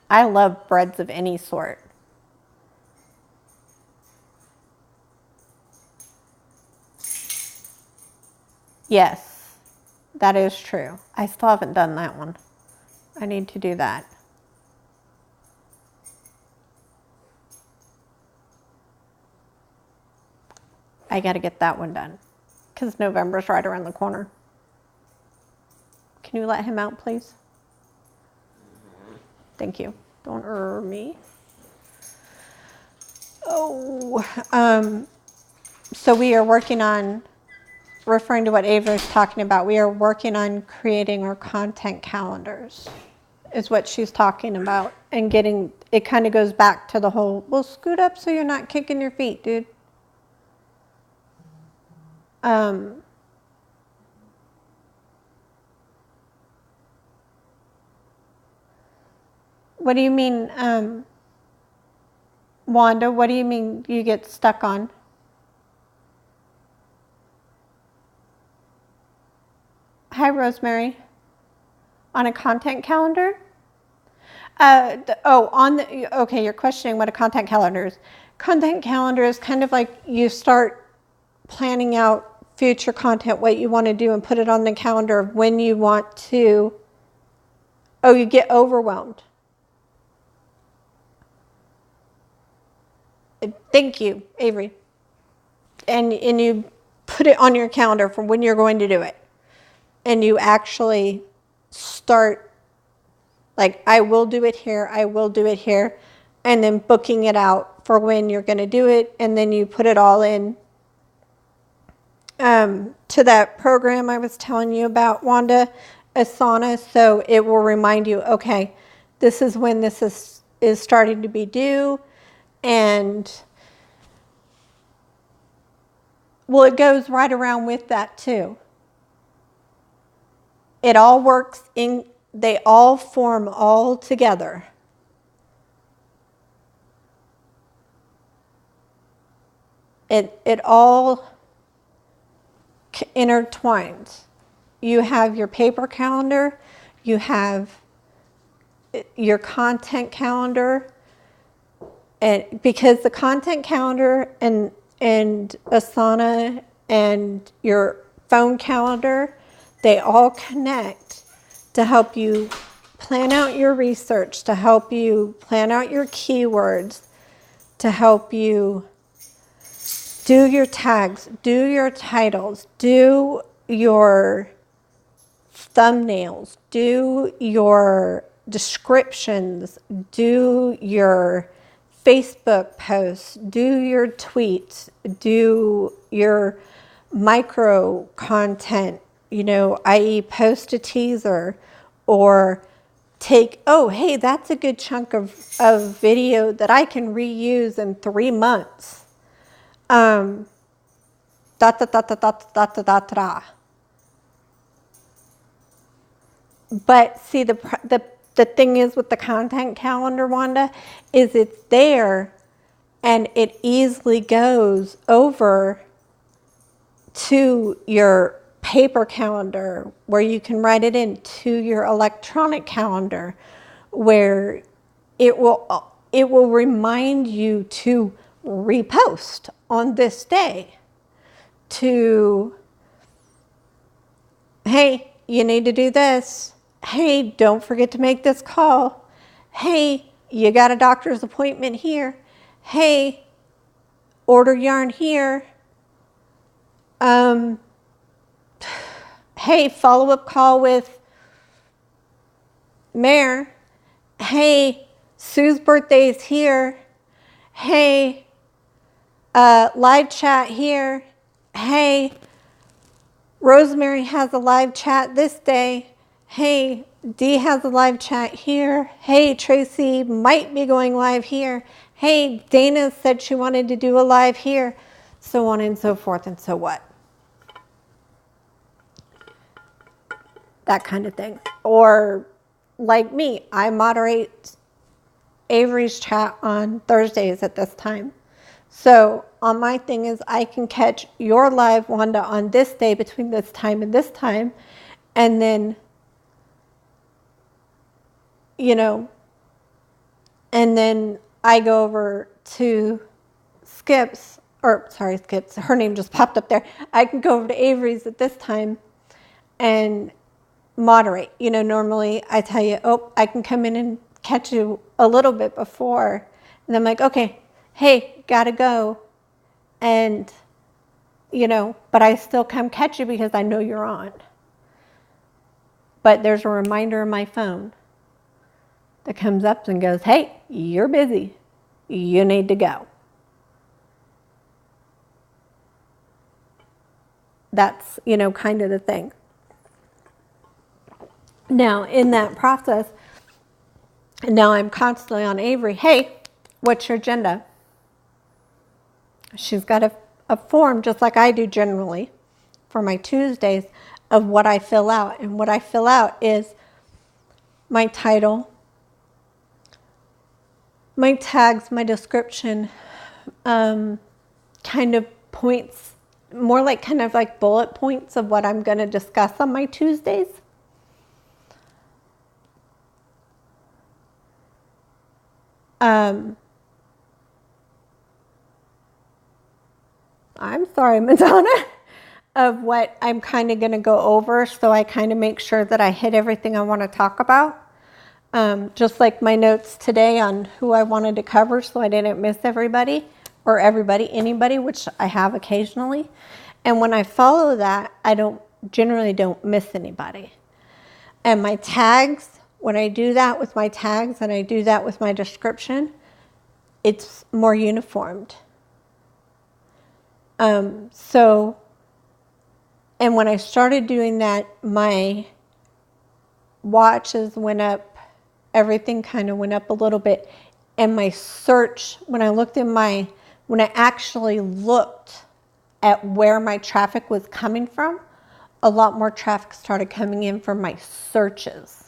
I love breads of any sort. Yes, that is true. I still haven't done that one. I need to do that. I got to get that one done, because November's right around the corner. Can you let him out, please? Thank you. Don't me. Oh, so we are working on, referring to what Ava is talking about, we are working on creating our content calendars, is what she's talking about. And getting, it kind of goes back to the whole, well, scoot up so you're not kicking your feet, dude. What do you mean, Wanda? What do you mean you get stuck on? Hi, Rosemary. On a content calendar? Okay, you're questioning what a content calendar is. Content calendar is kind of like you start planning out future content, what you want to do, and put it on the calendar of when you want to. Oh, you get overwhelmed. Thank you, Avery. And you put it on your calendar for when you're going to do it. And you actually start, like, I will do it here, I will do it here, and then booking it out for when you're going to do it, and then you put it all in to that program I was telling you about, Wanda, Asana, so it will remind you, okay, this is when this is starting to be due. And well, it goes right around with that too. It all works in, they all form all together. It all intertwines. You have your paper calendar, you have your content calendar, and because the content calendar and Asana and your phone calendar, they all connect to help you plan out your research, to help you plan out your keywords, to help you do your tags, do your titles, do your thumbnails, do your descriptions, do your Facebook posts, do your tweets, do your micro content, you know, i.e. post a teaser or take, oh, hey, that's a good chunk of video that I can reuse in 3 months. Da, da, da, da, da, da, da, da, da. But see, the thing is with the content calendar, Wanda, is it's there and it easily goes over to your paper calendar where you can write it into your electronic calendar where it will remind you to repost on this day, to, hey, you need to do this. Hey, don't forget to make this call. Hey, you got a doctor's appointment here. Hey, order yarn here. Hey, follow-up call with Mare. Hey, Sue's birthday is here. Hey, live chat here. Hey, Rosemary has a live chat this day. Hey, Dee has a live chat here. Hey, Tracy might be going live here. Hey, Dana said she wanted to do a live here. So on and so forth and so what. That kind of thing. Or like me, I moderate Avery's chat on Thursdays at this time. So on my thing is I can catch your live, Wanda, on this day between this time and this time. And then, you know, and then I go over to Skip's, or sorry, Skip's, her name just popped up there. I can go over to Avery's at this time and moderate. You know, normally I tell you, oh, I can come in and catch you a little bit before. And I'm like, okay, hey, gotta go. And, you know, but I still come catch you because I know you're on. But there's a reminder on my phone that comes up and goes, hey, you're busy. You need to go. That's, you know, kind of the thing. Now, in that process, now I'm constantly on Avery. Hey, what's your agenda? She's got a form, just like I do generally, for my Tuesdays of what I fill out. And what I fill out is my title, my tags, my description, kind of points, more like kind of like bullet points of what I'm going to discuss on my Tuesdays. I'm sorry, Madonna, of what I'm kind of going to go over, so I kind of make sure that I hit everything I want to talk about. Just like my notes today on who I wanted to cover, so I didn't miss everybody, or anybody, which I have occasionally. And when I follow that, I generally don't miss anybody. And my tags, when I do that with my tags and I do that with my description, it's more uniformed. So, and when I started doing that, my watches went up, everything kind of went up a little bit And my search, when I actually looked at where my traffic was coming from, a lot more traffic started coming in from my searches.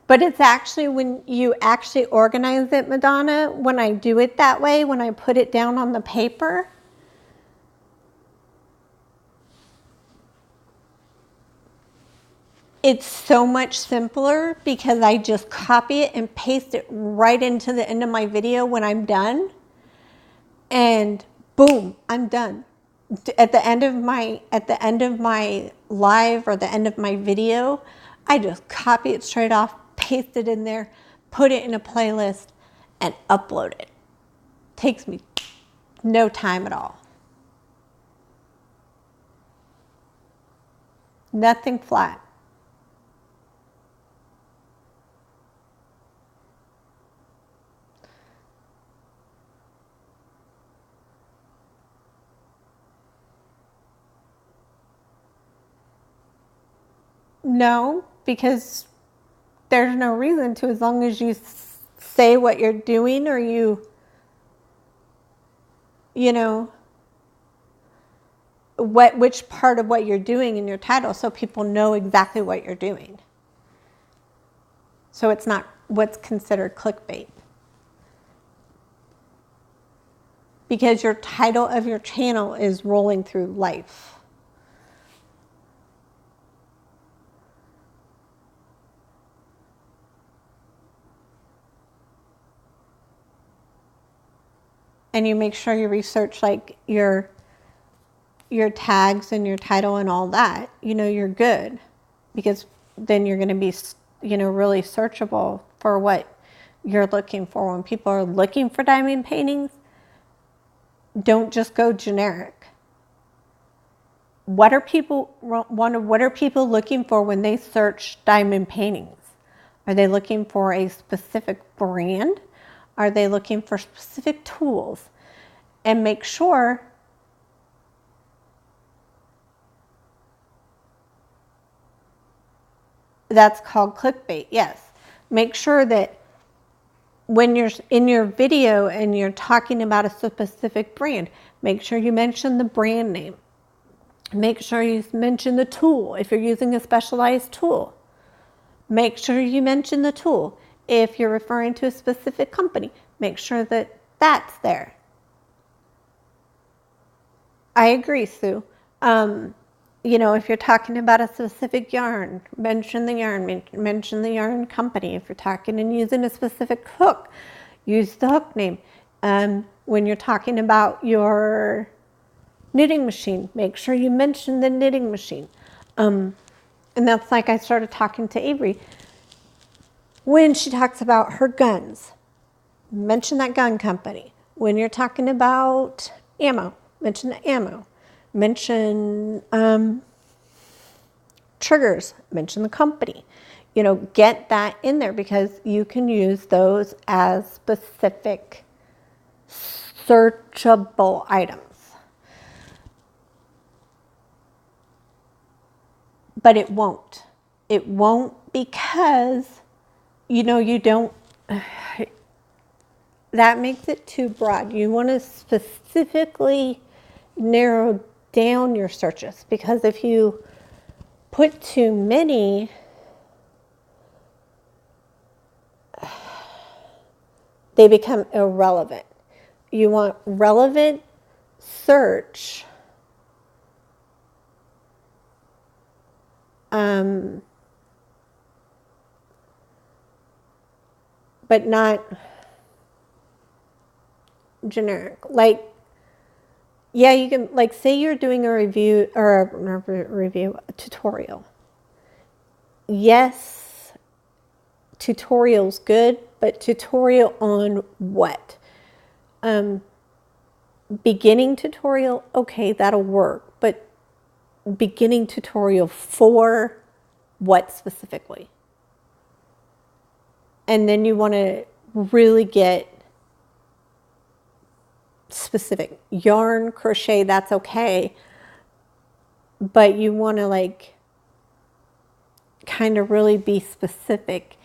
But it's actually when you actually organize it, Madonna, when I do it that way, when I put it down on the paper, it's so much simpler because I just copy it and paste it right into the end of my video when I'm done. And boom, I'm done. At the end of my live or the end of my video, I just copy it straight off, paste it in there, put it in a playlist, and upload it. Takes me no time at all. Nothing flat. No, because there's no reason to, as long as you say what you're doing, or you know, which part of what you're doing in your title, so people know exactly what you're doing. So it's not what's considered clickbait. Because your title of your channel is rolling through life. And you make sure you research like your tags and your title and all that, you're good, because then you're going to be, really searchable for what you're looking for. When people are looking for diamond paintings, don't just go generic. What are people looking for when they search diamond paintings? Are they looking for a specific brand? Are they looking for specific tools? And make sure that's called clickbait, yes. Make sure that when you're in your video and you're talking about a specific brand, make sure you mention the brand name. Make sure you mention the tool if you're using a specialized tool. Make sure you mention the tool. If you're referring to a specific company, make sure that that's there. I agree, Sue. If you're talking about a specific yarn, mention the yarn, mention the yarn company. If you're talking and using a specific hook, use the hook name. When you're talking about your knitting machine, make sure you mention the knitting machine. And that's like I started talking to Avery. When she talks about her guns, mention that gun company. When you're talking about ammo, mention the ammo. Mention triggers, mention the company. Get that in there, because you can use those as specific searchable items. But it won't. It won't, because, you don't, that makes it too broad. You want to specifically narrow down your searches, because if you put too many, they become irrelevant. You want relevant search, but not generic. Like, yeah, you can, like, say you're doing a review or a tutorial. Yes, tutorial's good, but tutorial on what? Beginning tutorial, okay, that'll work, but beginning tutorial for what specifically? and then you want to really get specific. Yarn, crochet, that's okay, but you want to like kind of really be specific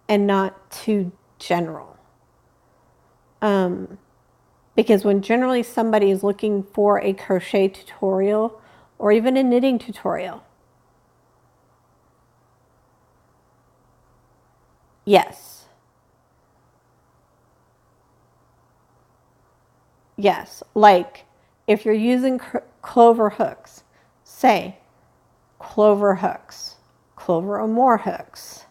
and not too general. Because when generally somebody is looking for a crochet tutorial or even a knitting tutorial, yes, like if you're using clover hooks, say clover hooks, clover or more hooks.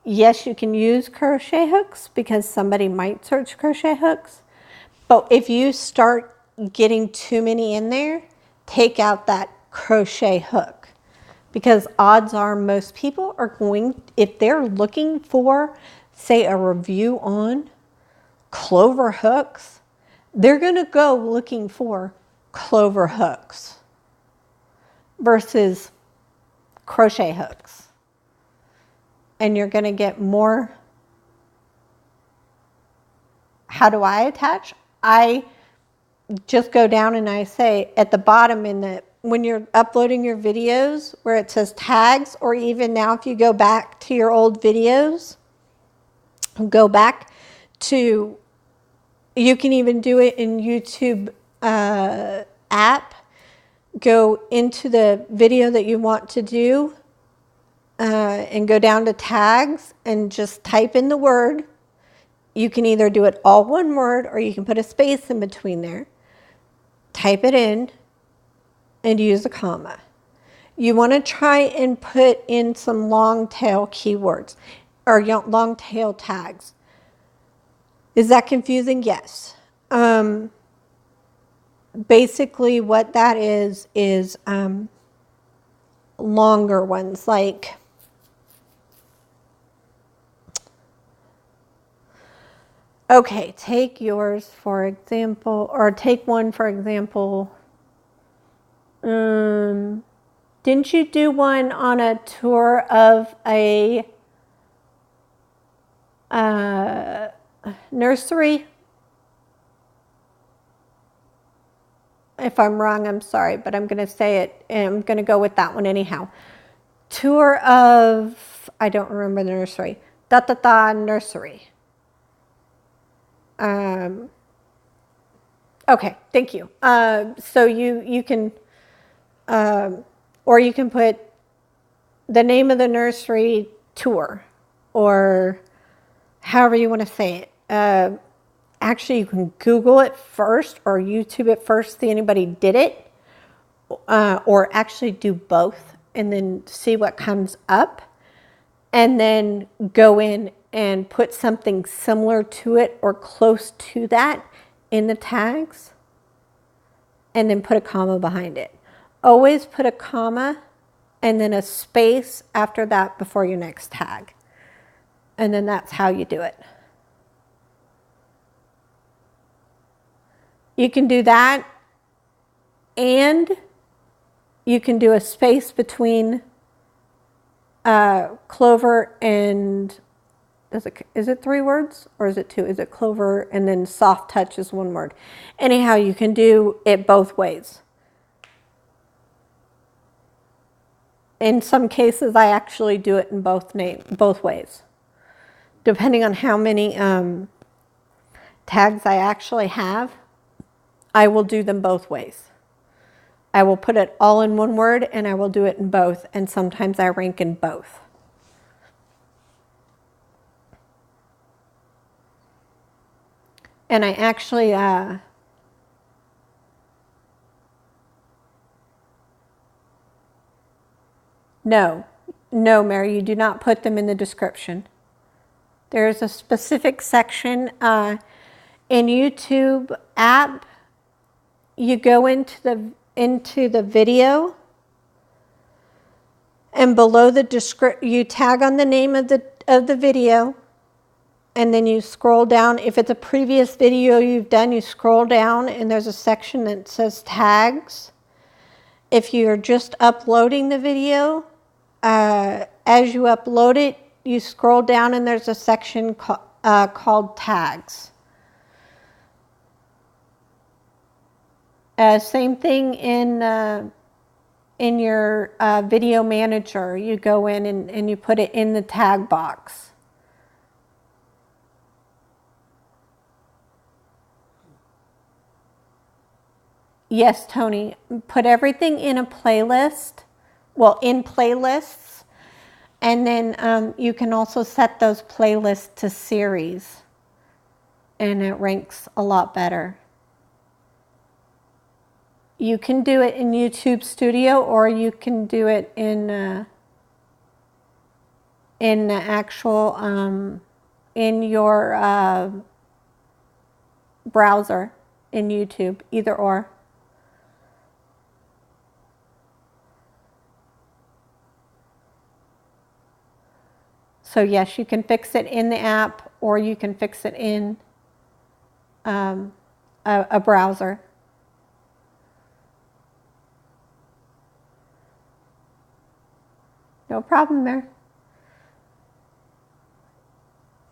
Yes, you can use crochet hooks because somebody might search crochet hooks, but if you start getting too many in there, take out that crochet hook, because odds are most people are going, if they're looking for, say, a review on clover hooks, they're going to go looking for clover hooks versus crochet hooks. And you're going to get more. How do I attach? I just go down and I say at the bottom when you're uploading your videos where it says tags, or even now if you go back to your old videos, go back to, you can even do it in YouTube app, go into the video that you want to do and go down to tags and just type in the word. You can either do it all one word or you can put a space in between there. Type it in and use a comma. You want to try and put in some long tail keywords or long tail tags. Is that confusing? Yes. Basically what that is longer ones, like okay, take yours for example, or take one for example. Didn't you do one on a tour of a nursery? If I'm wrong, I'm sorry, but I'm going to say it, and I'm going to go with that one anyhow. Tour of, I don't remember the nursery. Nursery. Okay, thank you. So you can, or you can put the name of the nursery tour, or however you want to say it. Actually, you can Google it first or YouTube it first, see anybody did it, or actually do both and then see what comes up, and then go in and put something similar to it or close to that in the tags, and then put a comma behind it. Always put a comma and then a space after that before your next tag. And then that's how you do it. You can do that, and you can do a space between clover and, is it 3 words or is it 2? Is it clover and then soft touch is 1 word? Anyhow, you can do it both ways. In some cases, I actually do it in both ways. Depending on how many tags I actually have, I will do them both ways. I will put it all in 1 word and I will do it in both, and sometimes I rank in both. And I actually no, Mary, you do not put them in the description. There is a specific section in YouTube app. You go into the video, and below the description, you tag on the name of the video, and then you scroll down. If it's a previous video you've done, you scroll down, and there's a section that says tags. If you're just uploading the video, as you upload it, you scroll down and there's a section called tags. Same thing in your video manager. You go in and you put it in the tag box. Yes, Tony, put everything in a playlist, well, in playlists, and then you can also set those playlists to series, and it ranks a lot better. You can do it in YouTube Studio, or you can do it in the actual, in your browser in YouTube, either or. So yes, you can fix it in the app, or you can fix it in a browser. No problem there.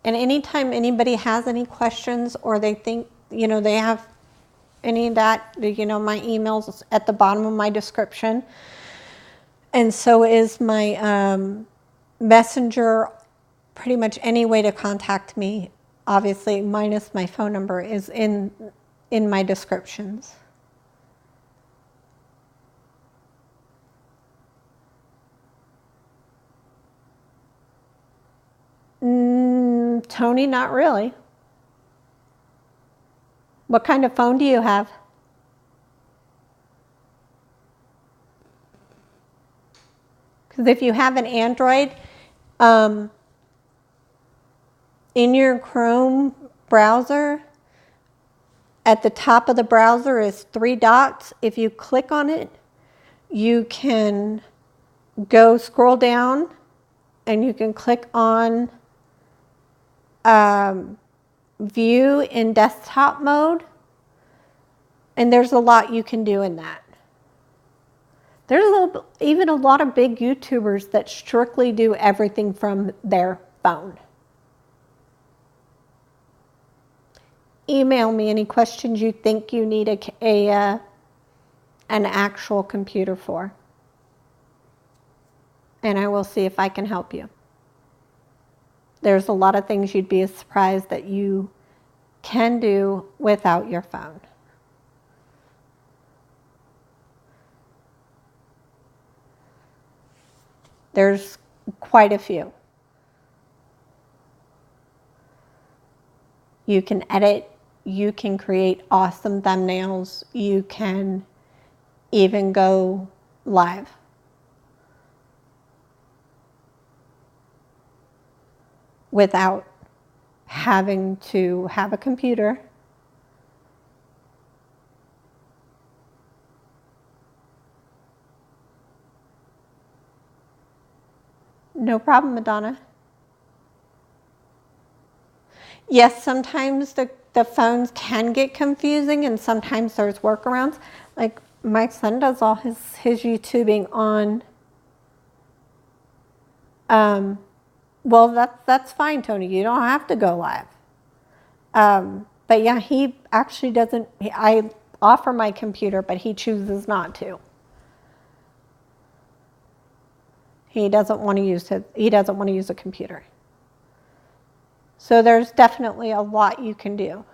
And anytime anybody has any questions, or they think, they have any of that, my email's at the bottom of my description. And so is my messenger. Pretty much any way to contact me, obviously minus my phone number, is in my descriptions. Tony, not really. What kind of phone do you have? Because if you have an Android, in your Chrome browser, at the top of the browser is 3 dots. If you click on it, you can scroll down, and you can click on View in desktop mode, and there's a lot you can do in that. There's even a lot of big YouTubers that strictly do everything from their phone. Email me any questions you think you need an actual computer for, and I will see if I can help you. There's a lot of things you'd be surprised that you can do without your phone. There's quite a few. You can edit, you can create awesome thumbnails, you can even go live. Without having to have a computer. No problem, Madonna. Yes, sometimes the phones can get confusing, and sometimes there's workarounds. Like my son does all his YouTubing on. Well, that's fine, Tony. You don't have to go live. But yeah, he actually doesn't. I offer my computer, but he chooses not to. He doesn't want to use a computer. So there's definitely a lot you can do.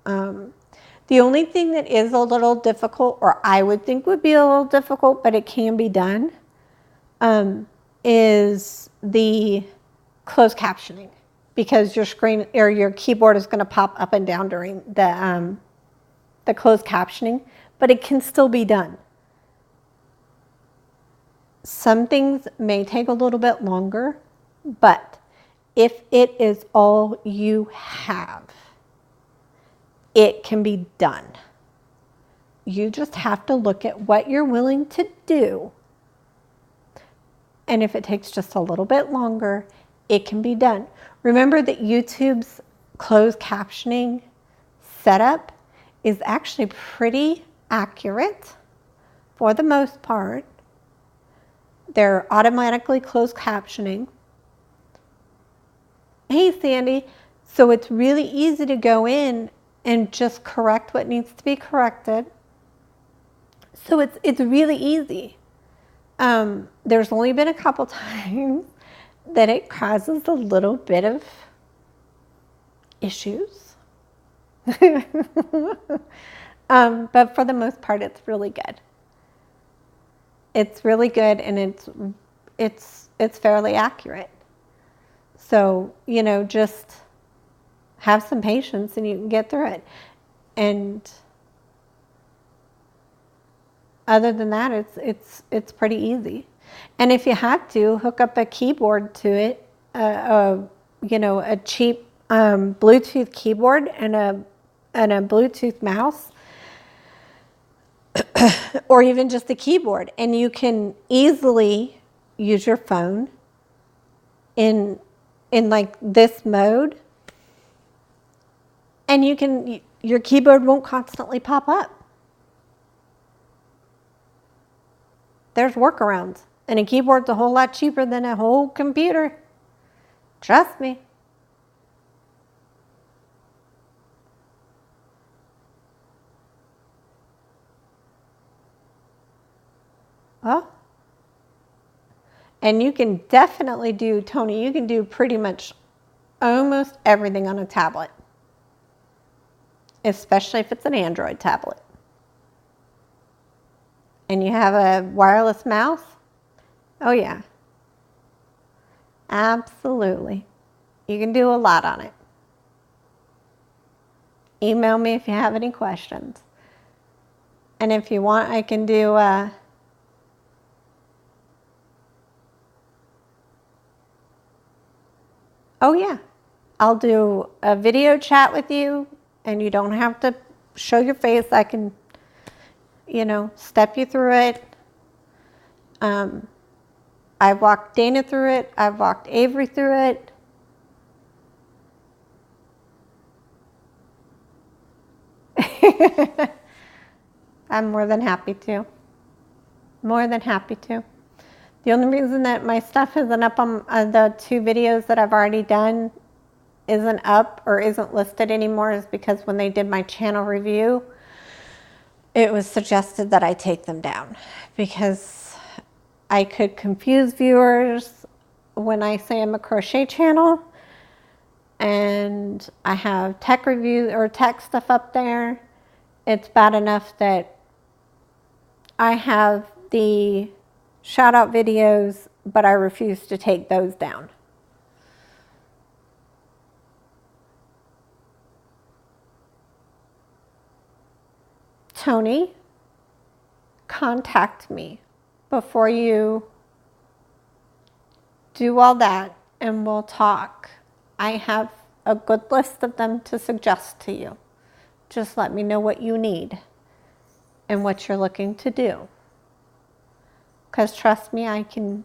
The only thing that is a little difficult, or I would think would be a little difficult, but it can be done, is the closed captioning, because your screen or your keyboard is going to pop up and down during the closed captioning, but it can still be done. Some things may take a little bit longer, but if it is all you have, it can be done. You just have to look at what you're willing to do. And if it takes just a little bit longer, it can be done. Remember that YouTube's closed captioning setup is actually pretty accurate for the most part. They're automatically closed captioning. Hey, Sandy. So it's really easy to go in and just correct what needs to be corrected. So it's really easy. There's only been a couple times that it causes a little bit of issues. But for the most part, it's really good. It's really good, and it's fairly accurate. So, you know, just have some patience and you can get through it. And other than that, it's pretty easy. And if you have to, hook up a keyboard to it, you know, a cheap Bluetooth keyboard and a Bluetooth mouse, or even just the keyboard, and you can easily use your phone in like this mode, and your keyboard won't constantly pop up. There's workarounds, and a keyboard's a whole lot cheaper than a whole computer. Trust me. Oh. And you can definitely do, Tony, you can do pretty much almost everything on a tablet, especially if it's an Android tablet. And you have a wireless mouse? Oh yeah. Absolutely. You can do a lot on it. Email me if you have any questions. And if you want, I can do oh yeah, I'll do a video chat with you, and you don't have to show your face. I can, you know, step you through it. I've walked Dana through it. I've walked Avery through it. I'm more than happy to. More than happy to. The only reason that my stuff isn't up on the 2 videos that I've already done isn't up or isn't listed anymore is because when they did my channel review, it was suggested that I take them down because I could confuse viewers when I say I'm a crochet channel, and I have tech reviews or tech stuff up there. It's bad enough that I have the shout out videos, but I refuse to take those down. Tony, contact me before you do all that, and we'll talk. I have a good list of them to suggest to you. Just let me know what you need and what you're looking to do. Because trust me, I can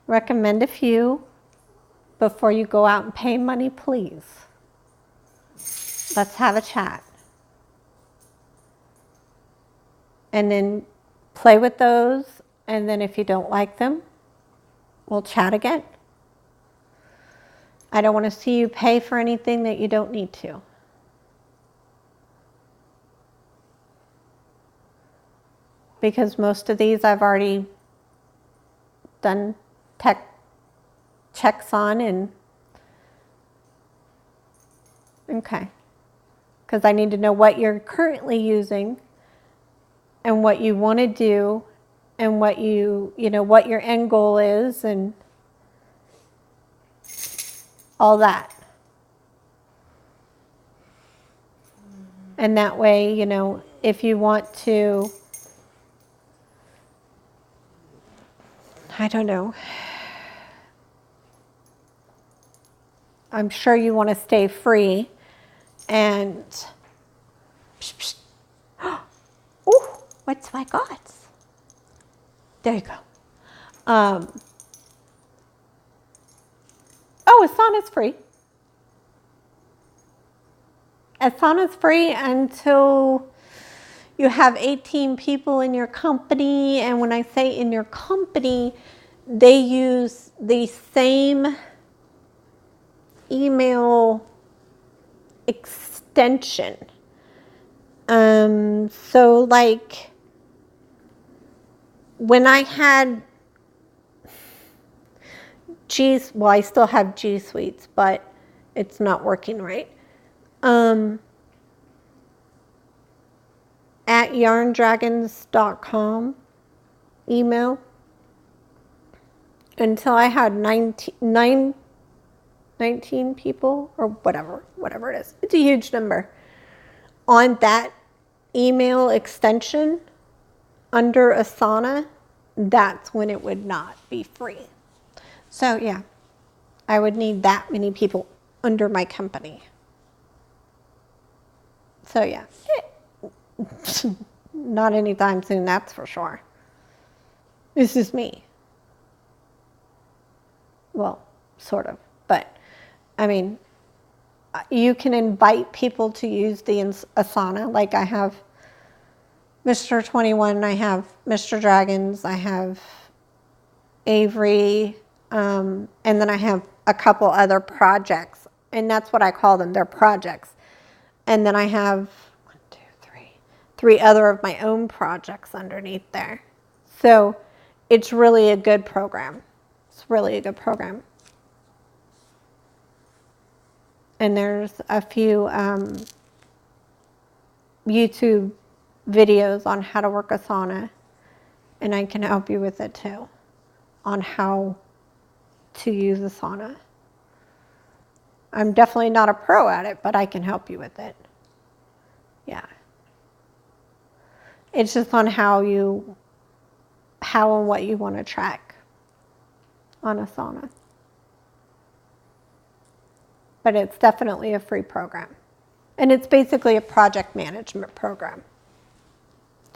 recommend a few before you go out and pay money, please. Let's have a chat. And then play with those, and then if you don't like them, we'll chat again. I don't want to see you pay for anything that you don't need to. Because most of these I've already done tech checks on, and okay. Because I need to know what you're currently using and what you want to do and what you know, what your end goal is and all that. And that way, you know, if you want to, I don't know, I'm sure you want to stay free and, oh, what's my God? There you go. Oh, Asana's free. Asana's free until you have 18 people in your company, and when I say in your company, they use the same email extension. So like when I had well, I still have G Suites, but it's not working right. At yarndragons.com email, until I had 19 people or whatever it is. It's a huge number. On that email extension under Asana, that's when it would not be free. So yeah, I would need that many people under my company. So yeah, not anytime soon, that's for sure. This is me. Well, sort of, but I mean, you can invite people to use the Asana. Like I have Mr. 21, I have Mr. Dragons, I have Avery, and then I have a couple other projects, and that's what I call them. They're projects. And then I have 3 other of my own projects underneath there. So it's really a good program. It's really a good program. And there's a few YouTube videos on how to work Asana, and I can help you with it too, on how to use Asana. I'm definitely not a pro at it, but I can help you with it. Yeah. It's just on how and what you want to track on Asana. But it's definitely a free program. And it's basically a project management program,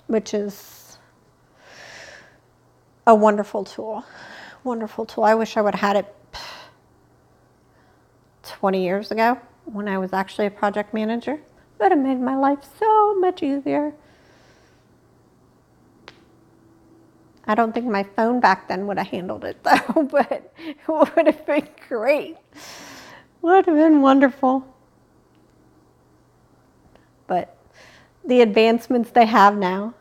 which is a wonderful tool. Wonderful tool. I wish I would have had it 20 years ago when I was actually a project manager. It would have made my life so much easier. I don't think my phone back then would have handled it though, but it would have been great. Would have been wonderful. But the advancements they have now.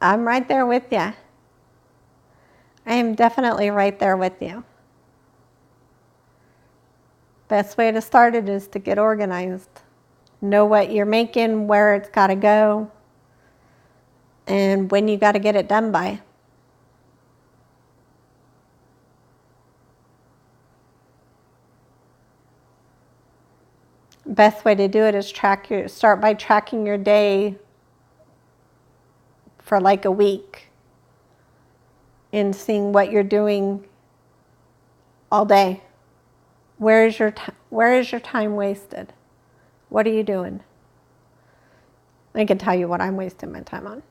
I'm right there with you. I am definitely right there with you. Best way to start it is to get organized. Know what you're making, where it's got to go, and when you got to get it done by. Best way to do it is start by tracking your day for like a week and seeing what you're doing all day. Where is your time wasted? What are you doing? I can tell you what I'm wasting my time on.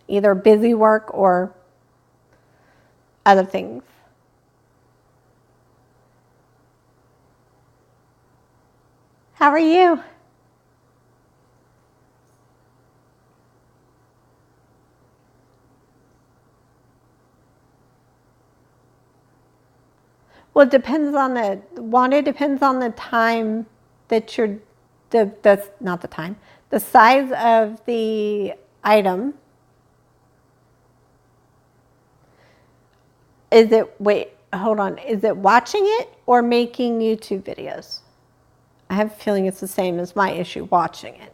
Either busy work or other things. How are you? Well, it depends on it depends on the time that the size of the item. Is it watching it or making YouTube videos? I have a feeling it's the same as my issue, watching it.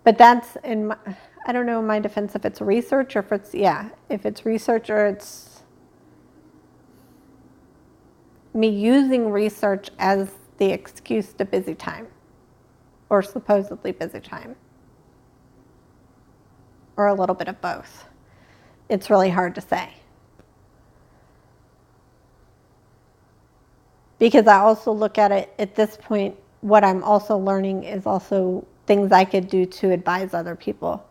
But that's I don't know in my defense if it's research or if it's research or it's me using research as the excuse to busy time or supposedly busy time. Or a little bit of both. It's really hard to say. Because I also look at it at this point, what I'm also learning is also things I could do to advise other people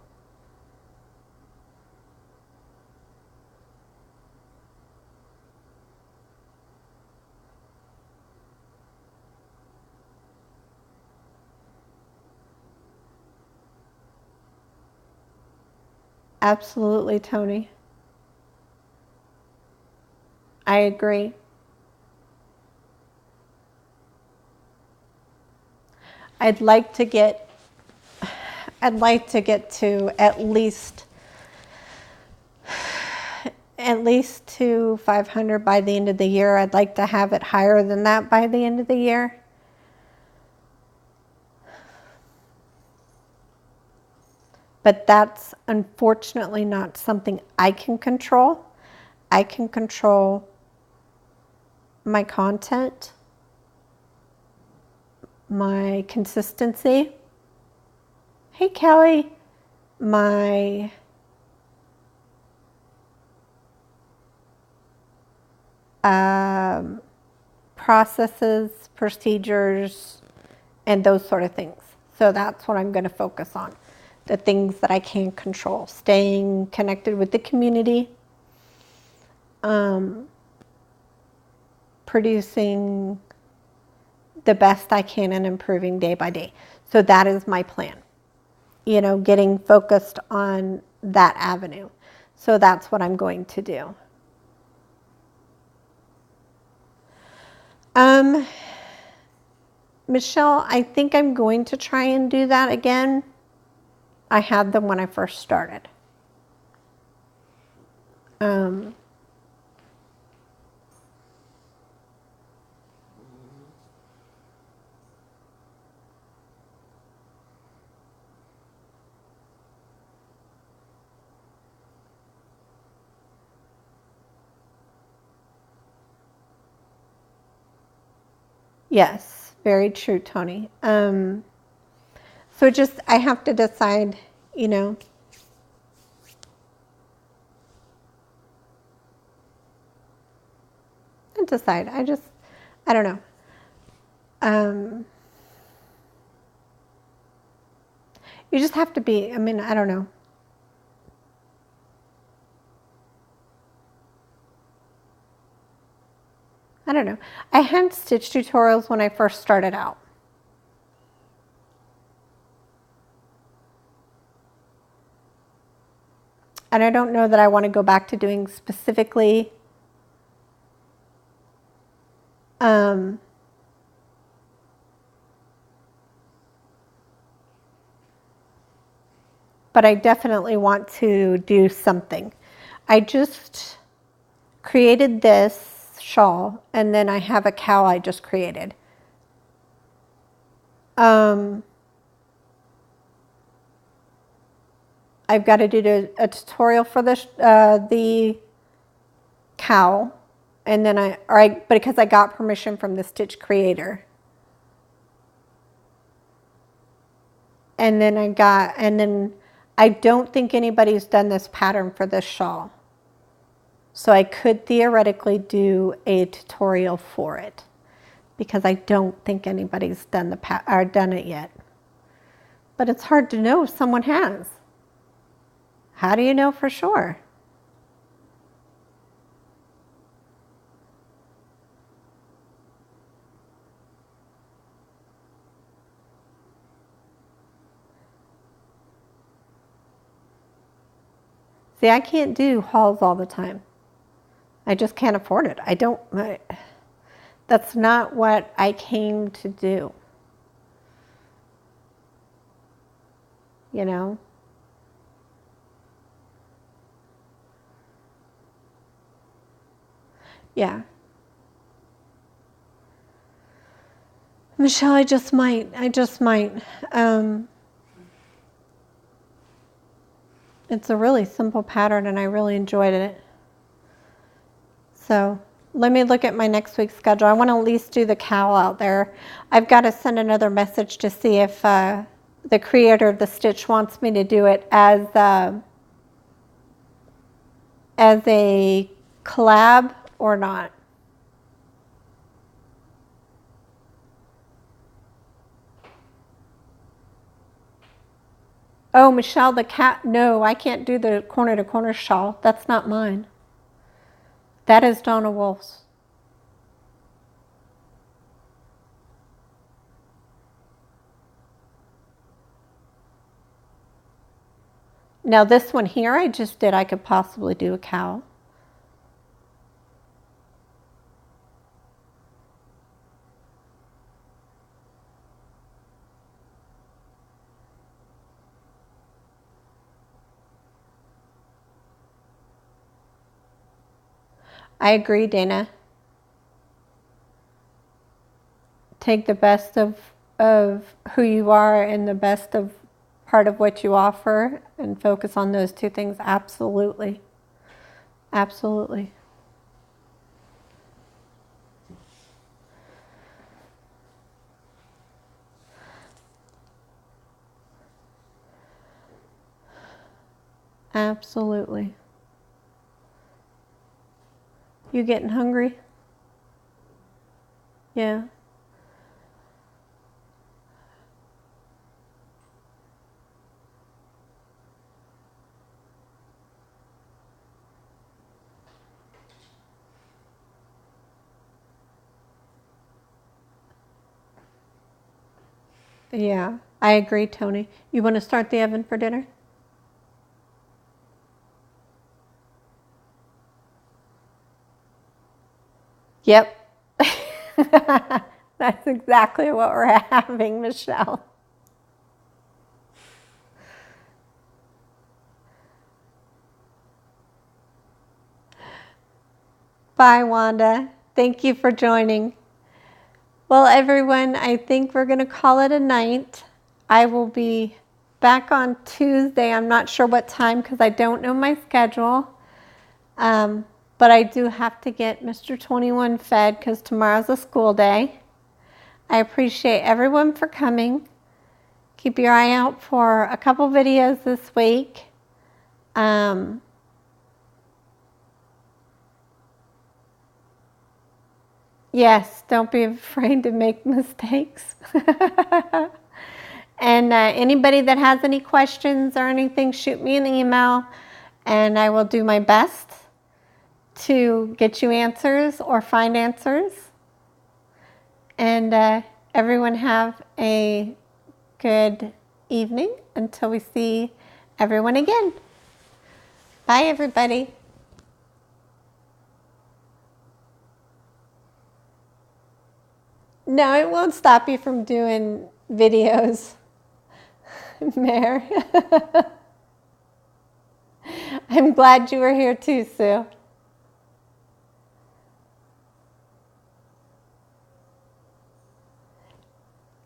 Absolutely, Tony. I agree. I'd like to get to at least to 500 by the end of the year. I'd like to have it higher than that by the end of the year. But that's unfortunately not something I can control. I can control my content, my consistency. Hey, Kelly. My processes, procedures, and those sort of things. So that's what I'm going to focus on. The things that I can control. Staying connected with the community. Producing the best I can and improving day by day. So that is my plan. You know, getting focused on that avenue. So that's what I'm going to do. Michelle, I think I'm going to try and do that again. I had them when I first started. Yes, very true, Tony. So just, I have to decide, you know, and decide. I don't know. You just have to be, I mean, I don't know. I don't know. I had stitch tutorials when I first started out. And I don't know that I want to go back to doing specifically but I definitely want to do something. I just created this shawl, and then I have a cowl I just created. I've got to do a tutorial for the cowl, and then because I got permission from the stitch creator. And then I don't think anybody's done this pattern for this shawl. So I could theoretically do a tutorial for it, because I don't think anybody's done done it yet. But it's hard to know if someone has. How do you know for sure? See, I can't do hauls all the time. I just can't afford it. That's not what I came to do. You know? Yeah. Michelle, I just might. It's a really simple pattern and I really enjoyed it. So let me look at my next week's schedule. I want to at least do the cowl out there. I've got to send another message to see if the creator of the stitch wants me to do it as a collab or not. Oh, Michelle, the cat. No, I can't do the corner to corner shawl. That's not mine. That is Donna Wolf's. Now this one here I just did, I could possibly do a cow. I agree, Dana. Take the best of who you are and the best of part of what you offer and focus on those two things. Absolutely. Absolutely. Absolutely. You getting hungry? Yeah. Yeah, I agree, Tony. You want to start the oven for dinner? Yep. That's exactly what we're having, Michelle. Bye, Wanda. Thank you for joining. Well, everyone, I think we're going to call it a night. I will be back on Tuesday. I'm not sure what time because I don't know my schedule. But I do have to get Mr. 21 fed because tomorrow's a school day. I appreciate everyone for coming. Keep your eye out for a couple videos this week. Yes, don't be afraid to make mistakes. And anybody that has any questions or anything, shoot me an email and I will do my best to get you answers or find answers. And everyone have a good evening until we see everyone again. Bye, everybody. No, it won't stop you from doing videos, Mare. I'm glad you were here too, Sue.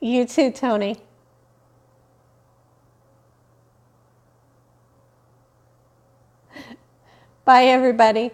You too, Tony. Bye, everybody.